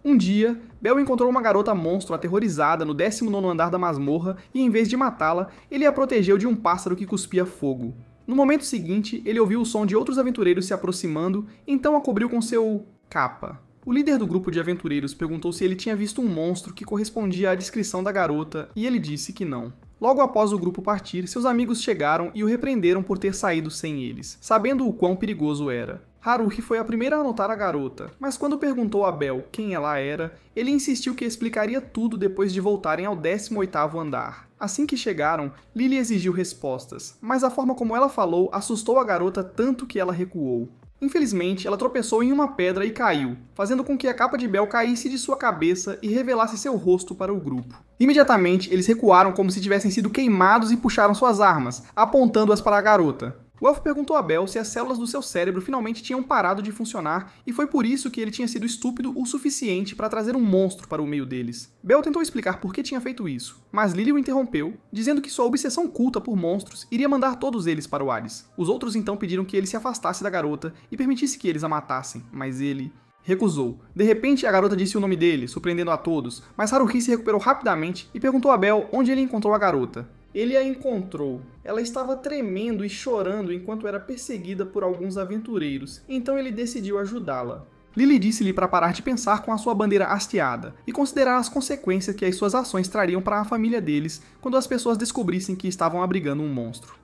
Um dia, Bel encontrou uma garota monstro aterrorizada no 19º andar da masmorra e, em vez de matá-la, ele a protegeu de um pássaro que cuspia fogo. No momento seguinte, ele ouviu o som de outros aventureiros se aproximando, então a cobriu com seu capa. O líder do grupo de aventureiros perguntou se ele tinha visto um monstro que correspondia à descrição da garota, e ele disse que não. Logo após o grupo partir, seus amigos chegaram e o repreenderam por ter saído sem eles, sabendo o quão perigoso era. Haruhi foi a primeira a notar a garota, mas quando perguntou a Bel quem ela era, ele insistiu que explicaria tudo depois de voltarem ao 18º andar. Assim que chegaram, Lily exigiu respostas, mas a forma como ela falou assustou a garota tanto que ela recuou. Infelizmente, ela tropeçou em uma pedra e caiu, fazendo com que a capa de Bel caísse de sua cabeça e revelasse seu rosto para o grupo. Imediatamente, eles recuaram como se tivessem sido queimados e puxaram suas armas, apontando-as para a garota. O elfo perguntou a Bel se as células do seu cérebro finalmente tinham parado de funcionar e foi por isso que ele tinha sido estúpido o suficiente para trazer um monstro para o meio deles. Bel tentou explicar por que tinha feito isso, mas Lily o interrompeu, dizendo que sua obsessão culta por monstros iria mandar todos eles para o Hades. Os outros então pediram que ele se afastasse da garota e permitisse que eles a matassem, mas ele recusou. De repente, a garota disse o nome dele, surpreendendo a todos, mas Haruhi se recuperou rapidamente e perguntou a Bel onde ele encontrou a garota. Ele a encontrou. Ela estava tremendo e chorando enquanto era perseguida por alguns aventureiros, então ele decidiu ajudá-la. Lily disse-lhe para parar de pensar com a sua bandeira hasteada e considerar as consequências que as suas ações trariam para a família deles quando as pessoas descobrissem que estavam abrigando um monstro.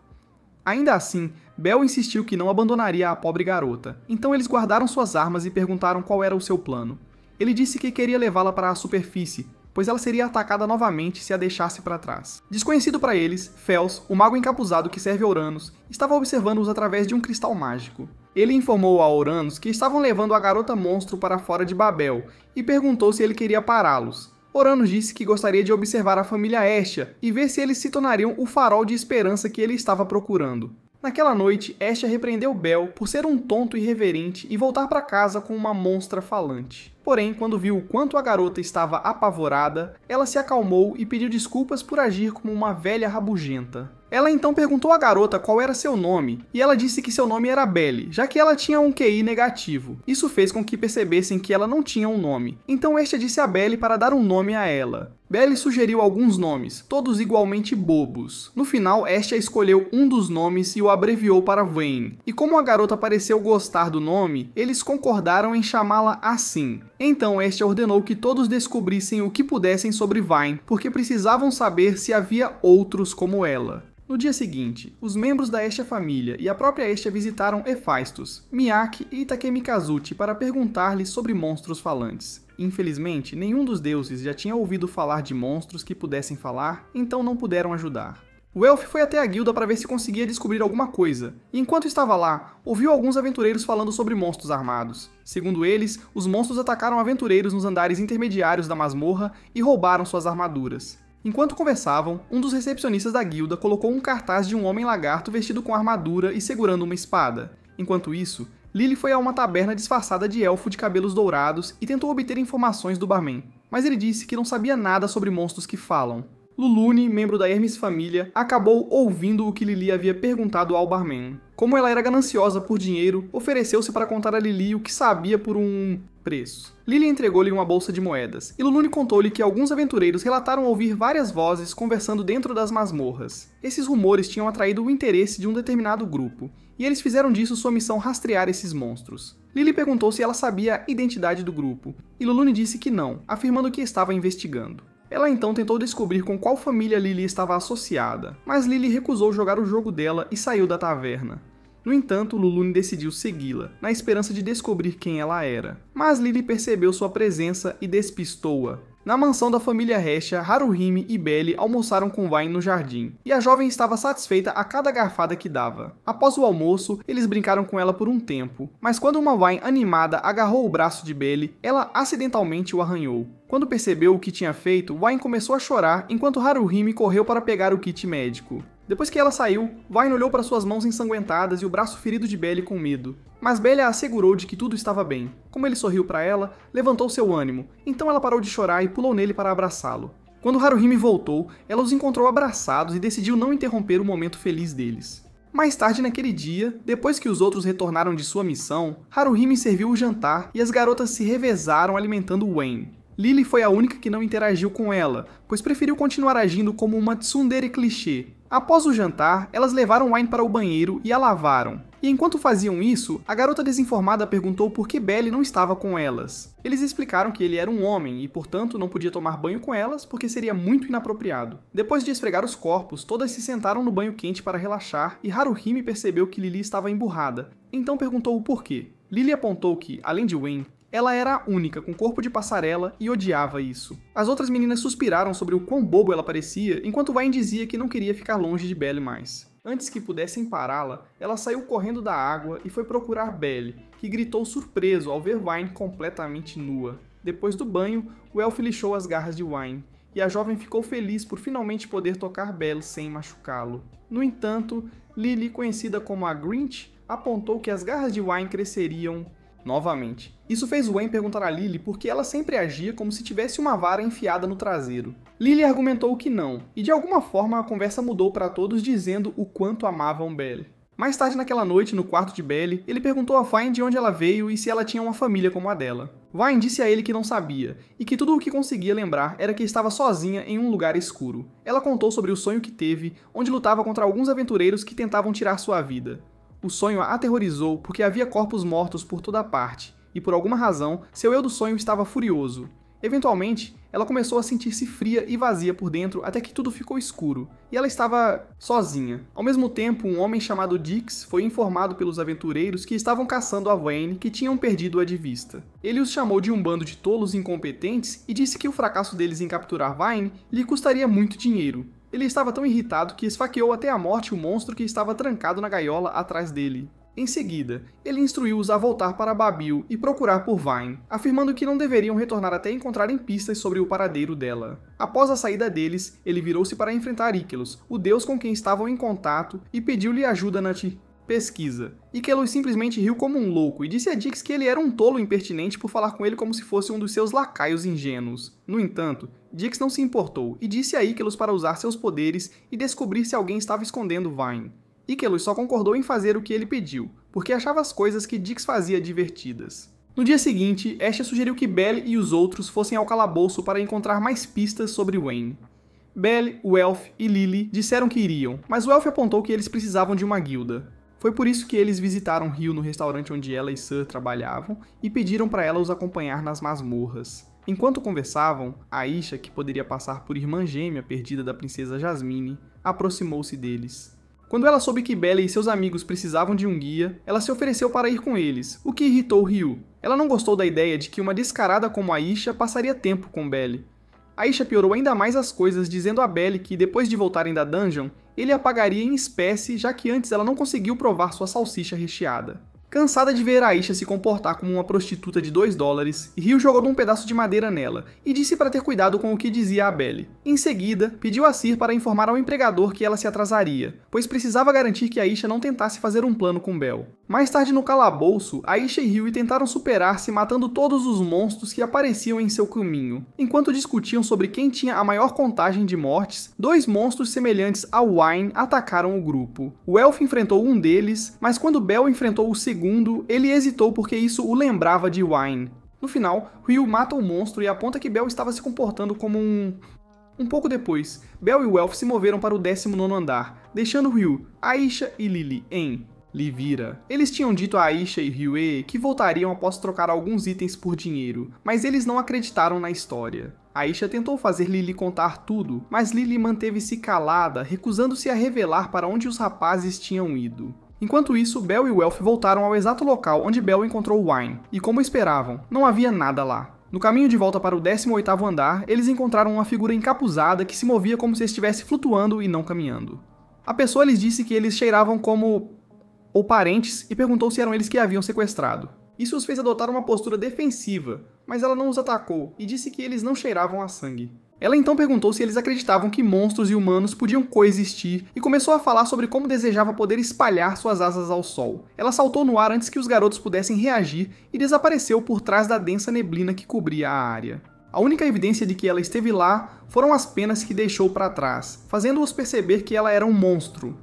Ainda assim, Bel insistiu que não abandonaria a pobre garota, então eles guardaram suas armas e perguntaram qual era o seu plano. Ele disse que queria levá-la para a superfície, pois ela seria atacada novamente se a deixasse para trás. Desconhecido para eles, Fels, o mago encapuzado que serve a Uranus, estava observando-os através de um cristal mágico. Ele informou a Uranus que estavam levando a garota monstro para fora de Babel e perguntou se ele queria pará-los. Uranus disse que gostaria de observar a família Estia e ver se eles se tornariam o farol de esperança que ele estava procurando. Naquela noite, Estia repreendeu Bel por ser um tonto irreverente e voltar para casa com uma monstra falante. Porém, quando viu o quanto a garota estava apavorada, ela se acalmou e pediu desculpas por agir como uma velha rabugenta. Ela então perguntou à garota qual era seu nome, e ela disse que seu nome era Belly, já que ela tinha um QI negativo. Isso fez com que percebessem que ela não tinha um nome. Então Estia disse a Belly para dar um nome a ela. Belly sugeriu alguns nomes, todos igualmente bobos. No final, Estia escolheu um dos nomes e o abreviou para Vayne. E como a garota pareceu gostar do nome, eles concordaram em chamá-la assim. Então Estia ordenou que todos descobrissem o que pudessem sobre Vayne, porque precisavam saber se havia outros como ela. No dia seguinte, os membros da Estia família e a própria Estia visitaram Hephaestus, Miyake e Takemi Kazuchi para perguntar-lhe sobre monstros falantes. Infelizmente, nenhum dos deuses já tinha ouvido falar de monstros que pudessem falar, então não puderam ajudar. O elfo foi até a guilda para ver se conseguia descobrir alguma coisa, e enquanto estava lá, ouviu alguns aventureiros falando sobre monstros armados. Segundo eles, os monstros atacaram aventureiros nos andares intermediários da masmorra e roubaram suas armaduras. Enquanto conversavam, um dos recepcionistas da guilda colocou um cartaz de um homem-lagarto vestido com armadura e segurando uma espada. Enquanto isso, Lily foi a uma taberna disfarçada de elfo de cabelos dourados e tentou obter informações do barman, mas ele disse que não sabia nada sobre monstros que falam. Lulune, membro da Hermes família, acabou ouvindo o que Lily havia perguntado ao barman. Como ela era gananciosa por dinheiro, ofereceu-se para contar a Lily o que sabia por um preço. Lily entregou-lhe uma bolsa de moedas, e Lulune contou-lhe que alguns aventureiros relataram ouvir várias vozes conversando dentro das masmorras. Esses rumores tinham atraído o interesse de um determinado grupo, e eles fizeram disso sua missão rastrear esses monstros. Lily perguntou se ela sabia a identidade do grupo, e Lulune disse que não, afirmando que estava investigando. Ela então tentou descobrir com qual família Lily estava associada, mas Lily recusou jogar o jogo dela e saiu da taverna. No entanto, Lulune decidiu segui-la, na esperança de descobrir quem ela era. Mas Lily percebeu sua presença e despistou-a. Na mansão da família Hestia, Haruhime e Belly almoçaram com Vayne no jardim, e a jovem estava satisfeita a cada garfada que dava. Após o almoço, eles brincaram com ela por um tempo, mas quando uma Vayne animada agarrou o braço de Belly, ela acidentalmente o arranhou. Quando percebeu o que tinha feito, Vayne começou a chorar enquanto Haruhime correu para pegar o kit médico. Depois que ela saiu, Vayne olhou para suas mãos ensanguentadas e o braço ferido de Belly com medo. Mas Belly a assegurou de que tudo estava bem. Como ele sorriu para ela, levantou seu ânimo, então ela parou de chorar e pulou nele para abraçá-lo. Quando Haruhime voltou, ela os encontrou abraçados e decidiu não interromper o momento feliz deles. Mais tarde naquele dia, depois que os outros retornaram de sua missão, Haruhime serviu o jantar e as garotas se revezaram alimentando Wayne. Lily foi a única que não interagiu com ela, pois preferiu continuar agindo como uma tsundere clichê. Após o jantar, elas levaram Wayne para o banheiro e a lavaram. E enquanto faziam isso, a garota desinformada perguntou por que Belly não estava com elas. Eles explicaram que ele era um homem e, portanto, não podia tomar banho com elas porque seria muito inapropriado. Depois de esfregar os corpos, todas se sentaram no banho quente para relaxar e Haruhime percebeu que Lily estava emburrada. Então perguntou o porquê. Lily apontou que, além de Wayne, ela era a única com corpo de passarela e odiava isso. As outras meninas suspiraram sobre o quão bobo ela parecia, enquanto Wayne dizia que não queria ficar longe de Belly mais. Antes que pudessem pará-la, ela saiu correndo da água e foi procurar Belly, que gritou surpreso ao ver Wayne completamente nua. Depois do banho, o elfo lixou as garras de Wayne, e a jovem ficou feliz por finalmente poder tocar Belly sem machucá-lo. No entanto, Lily, conhecida como a Grinch, apontou que as garras de Wayne cresceriam novamente. Isso fez Wayne perguntar a Lily por que ela sempre agia como se tivesse uma vara enfiada no traseiro. Lily argumentou que não, e de alguma forma a conversa mudou para todos dizendo o quanto amavam Belly. Mais tarde naquela noite, no quarto de Belly, ele perguntou a Vine de onde ela veio e se ela tinha uma família como a dela. Vine disse a ele que não sabia, e que tudo o que conseguia lembrar era que estava sozinha em um lugar escuro. Ela contou sobre o sonho que teve, onde lutava contra alguns aventureiros que tentavam tirar sua vida. O sonho a aterrorizou porque havia corpos mortos por toda parte, e por alguma razão, seu eu do sonho estava furioso. Eventualmente, ela começou a sentir-se fria e vazia por dentro até que tudo ficou escuro, e ela estava sozinha. Ao mesmo tempo, um homem chamado Dix foi informado pelos aventureiros que estavam caçando a Wayne, que tinham perdido-a de vista. Ele os chamou de um bando de tolos incompetentes e disse que o fracasso deles em capturar Vine lhe custaria muito dinheiro. Ele estava tão irritado que esfaqueou até a morte o monstro que estava trancado na gaiola atrás dele. Em seguida, ele instruiu-os a voltar para Babil e procurar por Vine, afirmando que não deveriam retornar até encontrarem pistas sobre o paradeiro dela. Após a saída deles, ele virou-se para enfrentar Ikelus, o deus com quem estavam em contato, e pediu-lhe ajuda na pesquisa. Ikelus simplesmente riu como um louco e disse a Dix que ele era um tolo impertinente por falar com ele como se fosse um dos seus lacaios ingênuos. No entanto, Dix não se importou e disse a Ikelus para usar seus poderes e descobrir se alguém estava escondendo Vine. Ikelus só concordou em fazer o que ele pediu, porque achava as coisas que Dix fazia divertidas. No dia seguinte, Asha sugeriu que Belly e os outros fossem ao calabouço para encontrar mais pistas sobre Wayne. Belly, o Elf e Lily disseram que iriam, mas o Elf apontou que eles precisavam de uma guilda. Foi por isso que eles visitaram Rio no restaurante onde ela e Sir trabalhavam e pediram para ela os acompanhar nas masmorras. Enquanto conversavam, Aisha, que poderia passar por irmã gêmea perdida da princesa Jasmine, aproximou-se deles. Quando ela soube que Belly e seus amigos precisavam de um guia, ela se ofereceu para ir com eles, o que irritou Ryu. Ela não gostou da ideia de que uma descarada como Aisha passaria tempo com Belly. Aisha piorou ainda mais as coisas, dizendo a Belly que, depois de voltarem da dungeon, ele a pagaria em espécie, já que antes ela não conseguiu provar sua salsicha recheada. Cansada de ver Aisha se comportar como uma prostituta de $2, Ryu jogou um pedaço de madeira nela e disse para ter cuidado com o que dizia a Belly. Em seguida, pediu a Sir para informar ao empregador que ela se atrasaria, pois precisava garantir que Aisha não tentasse fazer um plano com Bell. Mais tarde no calabouço, Aisha e Ryu tentaram superar-se matando todos os monstros que apareciam em seu caminho. Enquanto discutiam sobre quem tinha a maior contagem de mortes, dois monstros semelhantes ao Wine atacaram o grupo. O Elf enfrentou um deles, mas quando Bell enfrentou o segundo, ele hesitou porque isso o lembrava de Wine. No final, Ryu mata o monstro e aponta que Bell estava se comportando como Um pouco depois, Bell e o Elf se moveram para o 19º andar, deixando Ryu, Aisha e Lily em Livira. Eles tinham dito a Aisha e Ryue que voltariam após trocar alguns itens por dinheiro, mas eles não acreditaram na história. Aisha tentou fazer Lily contar tudo, mas Lily manteve-se calada, recusando-se a revelar para onde os rapazes tinham ido. Enquanto isso, Bell e o Elf voltaram ao exato local onde Bell encontrou Wine, e como esperavam, não havia nada lá. No caminho de volta para o 18º andar, eles encontraram uma figura encapuzada que se movia como se estivesse flutuando e não caminhando. A pessoa lhes disse que eles cheiravam como ou parentes e perguntou se eram eles que a haviam sequestrado. Isso os fez adotar uma postura defensiva, mas ela não os atacou e disse que eles não cheiravam a sangue. Ela então perguntou se eles acreditavam que monstros e humanos podiam coexistir e começou a falar sobre como desejava poder espalhar suas asas ao sol. Ela saltou no ar antes que os garotos pudessem reagir e desapareceu por trás da densa neblina que cobria a área. A única evidência de que ela esteve lá foram as penas que deixou para trás, fazendo-os perceber que ela era um monstro.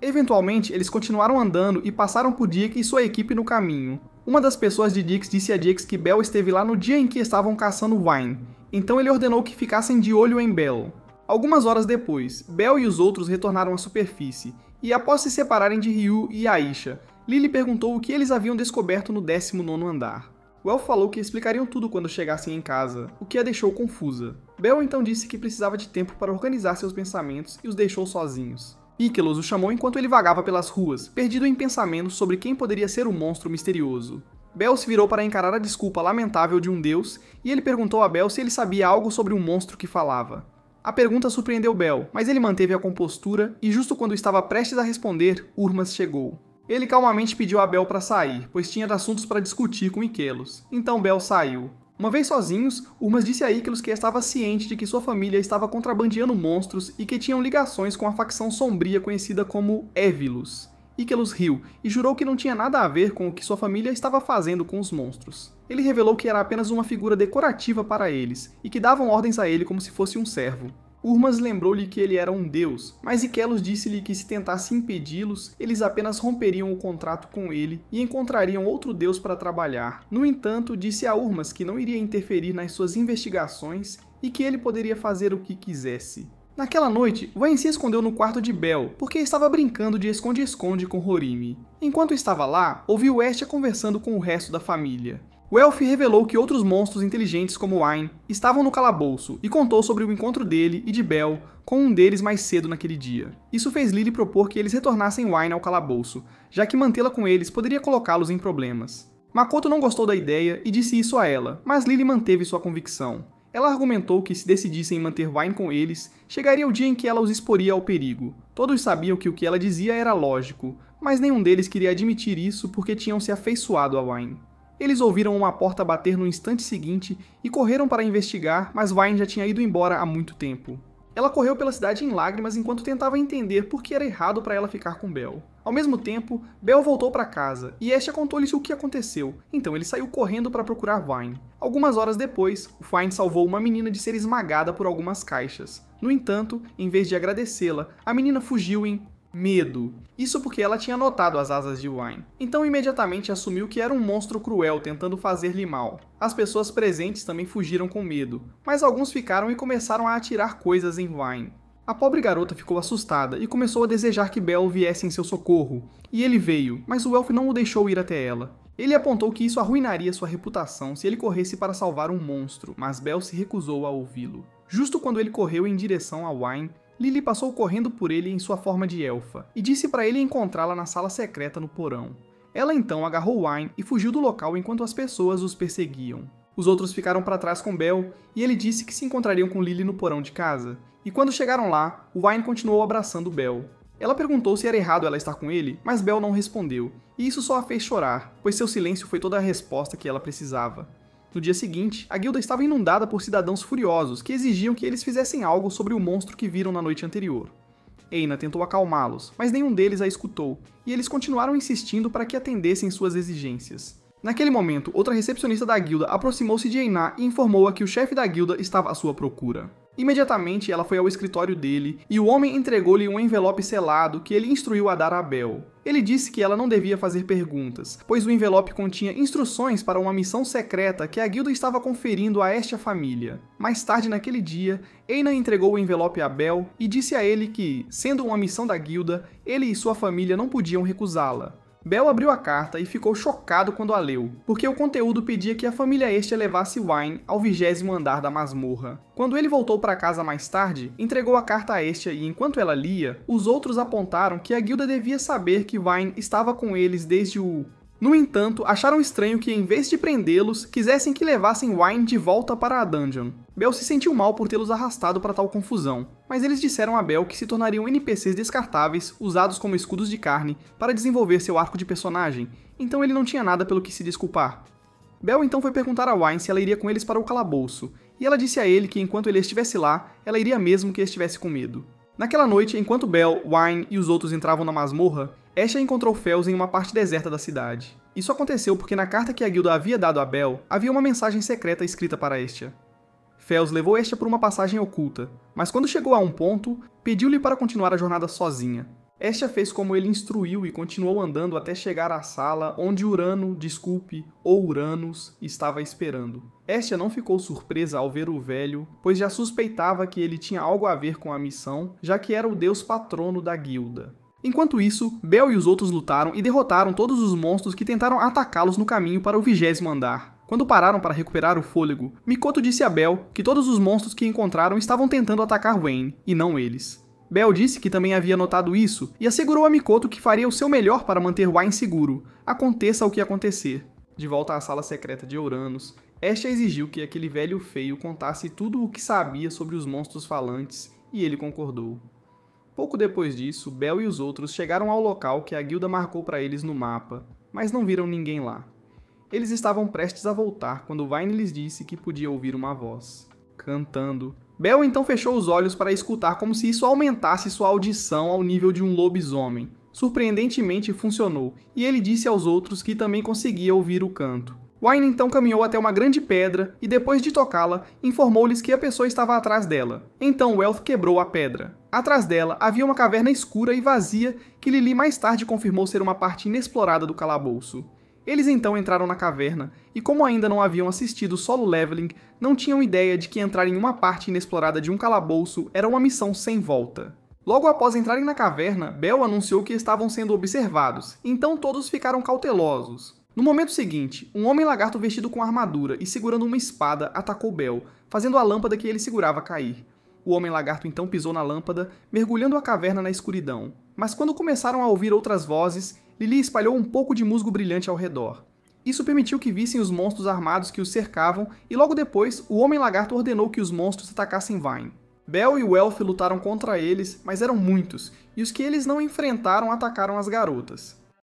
Eventualmente, eles continuaram andando e passaram por Dick e sua equipe no caminho. Uma das pessoas de Dix disse a Dix que Bell esteve lá no dia em que estavam caçando Vine, então ele ordenou que ficassem de olho em Bell. Algumas horas depois, Bell e os outros retornaram à superfície, e após se separarem de Ryu e Aisha, Lily perguntou o que eles haviam descoberto no 19º andar. Well falou que explicariam tudo quando chegassem em casa, o que a deixou confusa. Bell então disse que precisava de tempo para organizar seus pensamentos e os deixou sozinhos. Ikelos o chamou enquanto ele vagava pelas ruas, perdido em pensamentos sobre quem poderia ser o monstro misterioso. Bell se virou para encarar a desculpa lamentável de um deus, e ele perguntou a Bell se ele sabia algo sobre um monstro que falava. A pergunta surpreendeu Bell, mas ele manteve a compostura, e justo quando estava prestes a responder, Urmas chegou. Ele calmamente pediu a Bell para sair, pois tinha assuntos para discutir com Ikelos. Então Bell saiu. Uma vez sozinhos, Urmas disse a Ikelos que estava ciente de que sua família estava contrabandeando monstros e que tinham ligações com a facção sombria conhecida como Evilus. Ikelos riu e jurou que não tinha nada a ver com o que sua família estava fazendo com os monstros. Ele revelou que era apenas uma figura decorativa para eles e que davam ordens a ele como se fosse um servo. Urmas lembrou-lhe que ele era um deus, mas Ikelos disse-lhe que se tentasse impedi-los, eles apenas romperiam o contrato com ele e encontrariam outro deus para trabalhar. No entanto, disse a Urmas que não iria interferir nas suas investigações e que ele poderia fazer o que quisesse. Naquela noite, Vine se escondeu no quarto de Bell, porque estava brincando de esconde-esconde com Horimi. Enquanto estava lá, ouviu Estia conversando com o resto da família. O Elf revelou que outros monstros inteligentes como Wine estavam no calabouço e contou sobre o encontro dele e de Bell com um deles mais cedo naquele dia. Isso fez Lily propor que eles retornassem Wine ao calabouço, já que mantê-la com eles poderia colocá-los em problemas. Makoto não gostou da ideia e disse isso a ela, mas Lily manteve sua convicção. Ela argumentou que se decidissem manter Vine com eles, chegaria o dia em que ela os exporia ao perigo. Todos sabiam que o que ela dizia era lógico, mas nenhum deles queria admitir isso porque tinham se afeiçoado a Vine. Eles ouviram uma porta bater no instante seguinte e correram para investigar, mas Vine já tinha ido embora há muito tempo. Ela correu pela cidade em lágrimas enquanto tentava entender por que era errado para ela ficar com Bell. Ao mesmo tempo, Bell voltou para casa e Estia contou-lhes o que aconteceu, então ele saiu correndo para procurar Vine. Algumas horas depois, o Vine salvou uma menina de ser esmagada por algumas caixas. No entanto, em vez de agradecê-la, a menina fugiu em medo. Isso porque ela tinha notado as asas de Wine. Então imediatamente assumiu que era um monstro cruel tentando fazer-lhe mal. As pessoas presentes também fugiram com medo, mas alguns ficaram e começaram a atirar coisas em Wine. A pobre garota ficou assustada e começou a desejar que Bell viesse em seu socorro. E ele veio, mas o Elf não o deixou ir até ela. Ele apontou que isso arruinaria sua reputação se ele corresse para salvar um monstro, mas Bell se recusou a ouvi-lo. Justo quando ele correu em direção a Wine, Lily passou correndo por ele em sua forma de elfa, e disse para ele encontrá-la na sala secreta no porão. Ela então agarrou Wine e fugiu do local enquanto as pessoas os perseguiam. Os outros ficaram para trás com Bell, e ele disse que se encontrariam com Lily no porão de casa. E quando chegaram lá, Wine continuou abraçando Bell. Ela perguntou se era errado ela estar com ele, mas Bell não respondeu, e isso só a fez chorar, pois seu silêncio foi toda a resposta que ela precisava. No dia seguinte, a guilda estava inundada por cidadãos furiosos que exigiam que eles fizessem algo sobre o monstro que viram na noite anterior. Eina tentou acalmá-los, mas nenhum deles a escutou, e eles continuaram insistindo para que atendessem suas exigências. Naquele momento, outra recepcionista da guilda aproximou-se de Einar e informou-a que o chefe da guilda estava à sua procura. Imediatamente, ela foi ao escritório dele, e o homem entregou-lhe um envelope selado que ele instruiu a dar a Bell. Ele disse que ela não devia fazer perguntas, pois o envelope continha instruções para uma missão secreta que a guilda estava conferindo a esta família. Mais tarde naquele dia, Einar entregou o envelope a Bell e disse a ele que, sendo uma missão da guilda, ele e sua família não podiam recusá-la. Bell abriu a carta e ficou chocado quando a leu, porque o conteúdo pedia que a família Estia levasse Wine ao 20º andar da masmorra. Quando ele voltou para casa mais tarde, entregou a carta a Estia e enquanto ela lia, os outros apontaram que a guilda devia saber que Wine estava com eles desde o... No entanto, acharam estranho que em vez de prendê-los, quisessem que levassem Wine de volta para a dungeon. Bell se sentiu mal por tê-los arrastado para tal confusão, mas eles disseram a Bell que se tornariam NPCs descartáveis, usados como escudos de carne, para desenvolver seu arco de personagem, então ele não tinha nada pelo que se desculpar. Bell então foi perguntar a Wine se ela iria com eles para o calabouço, e ela disse a ele que enquanto ele estivesse lá, ela iria mesmo que estivesse com medo. Naquela noite, enquanto Bell, Wine e os outros entravam na masmorra, Estia encontrou Fels em uma parte deserta da cidade. Isso aconteceu porque na carta que a guilda havia dado a Bell, havia uma mensagem secreta escrita para Estia. Fels levou Estia por uma passagem oculta, mas quando chegou a um ponto, pediu-lhe para continuar a jornada sozinha. Estia fez como ele instruiu e continuou andando até chegar à sala onde Uranus, estava esperando. Estia não ficou surpresa ao ver o velho, pois já suspeitava que ele tinha algo a ver com a missão, já que era o deus patrono da guilda. Enquanto isso, Bell e os outros lutaram e derrotaram todos os monstros que tentaram atacá-los no caminho para o 20º andar. Quando pararam para recuperar o fôlego, Mikoto disse a Bell que todos os monstros que encontraram estavam tentando atacar Wayne, e não eles. Bell disse que também havia notado isso e assegurou a Mikoto que faria o seu melhor para manter Wayne seguro, aconteça o que acontecer. De volta à sala secreta de Uranus, Estia exigiu que aquele velho feio contasse tudo o que sabia sobre os monstros falantes, e ele concordou. Pouco depois disso, Bell e os outros chegaram ao local que a guilda marcou para eles no mapa, mas não viram ninguém lá. Eles estavam prestes a voltar quando Wayne lhes disse que podia ouvir uma voz, cantando. Bell então fechou os olhos para escutar como se isso aumentasse sua audição ao nível de um lobisomem. Surpreendentemente funcionou, e ele disse aos outros que também conseguia ouvir o canto. Wayne então caminhou até uma grande pedra e depois de tocá-la, informou-lhes que a pessoa estava atrás dela. Então Wealth quebrou a pedra. Atrás dela havia uma caverna escura e vazia que Lily mais tarde confirmou ser uma parte inexplorada do calabouço. Eles então entraram na caverna, e como ainda não haviam assistido Solo Leveling, não tinham ideia de que entrar em uma parte inexplorada de um calabouço era uma missão sem volta. Logo após entrarem na caverna, Bell anunciou que estavam sendo observados, então todos ficaram cautelosos. No momento seguinte, um homem-lagarto vestido com armadura e segurando uma espada atacou Bell, fazendo a lâmpada que ele segurava cair. O homem-lagarto então pisou na lâmpada, mergulhando a caverna na escuridão. Mas quando começaram a ouvir outras vozes, Lily espalhou um pouco de musgo brilhante ao redor. Isso permitiu que vissem os monstros armados que os cercavam, e logo depois, o Homem-Lagarto ordenou que os monstros atacassem Vine. Bell e Wealth lutaram contra eles, mas eram muitos, e os que eles não enfrentaram atacaram as garotas.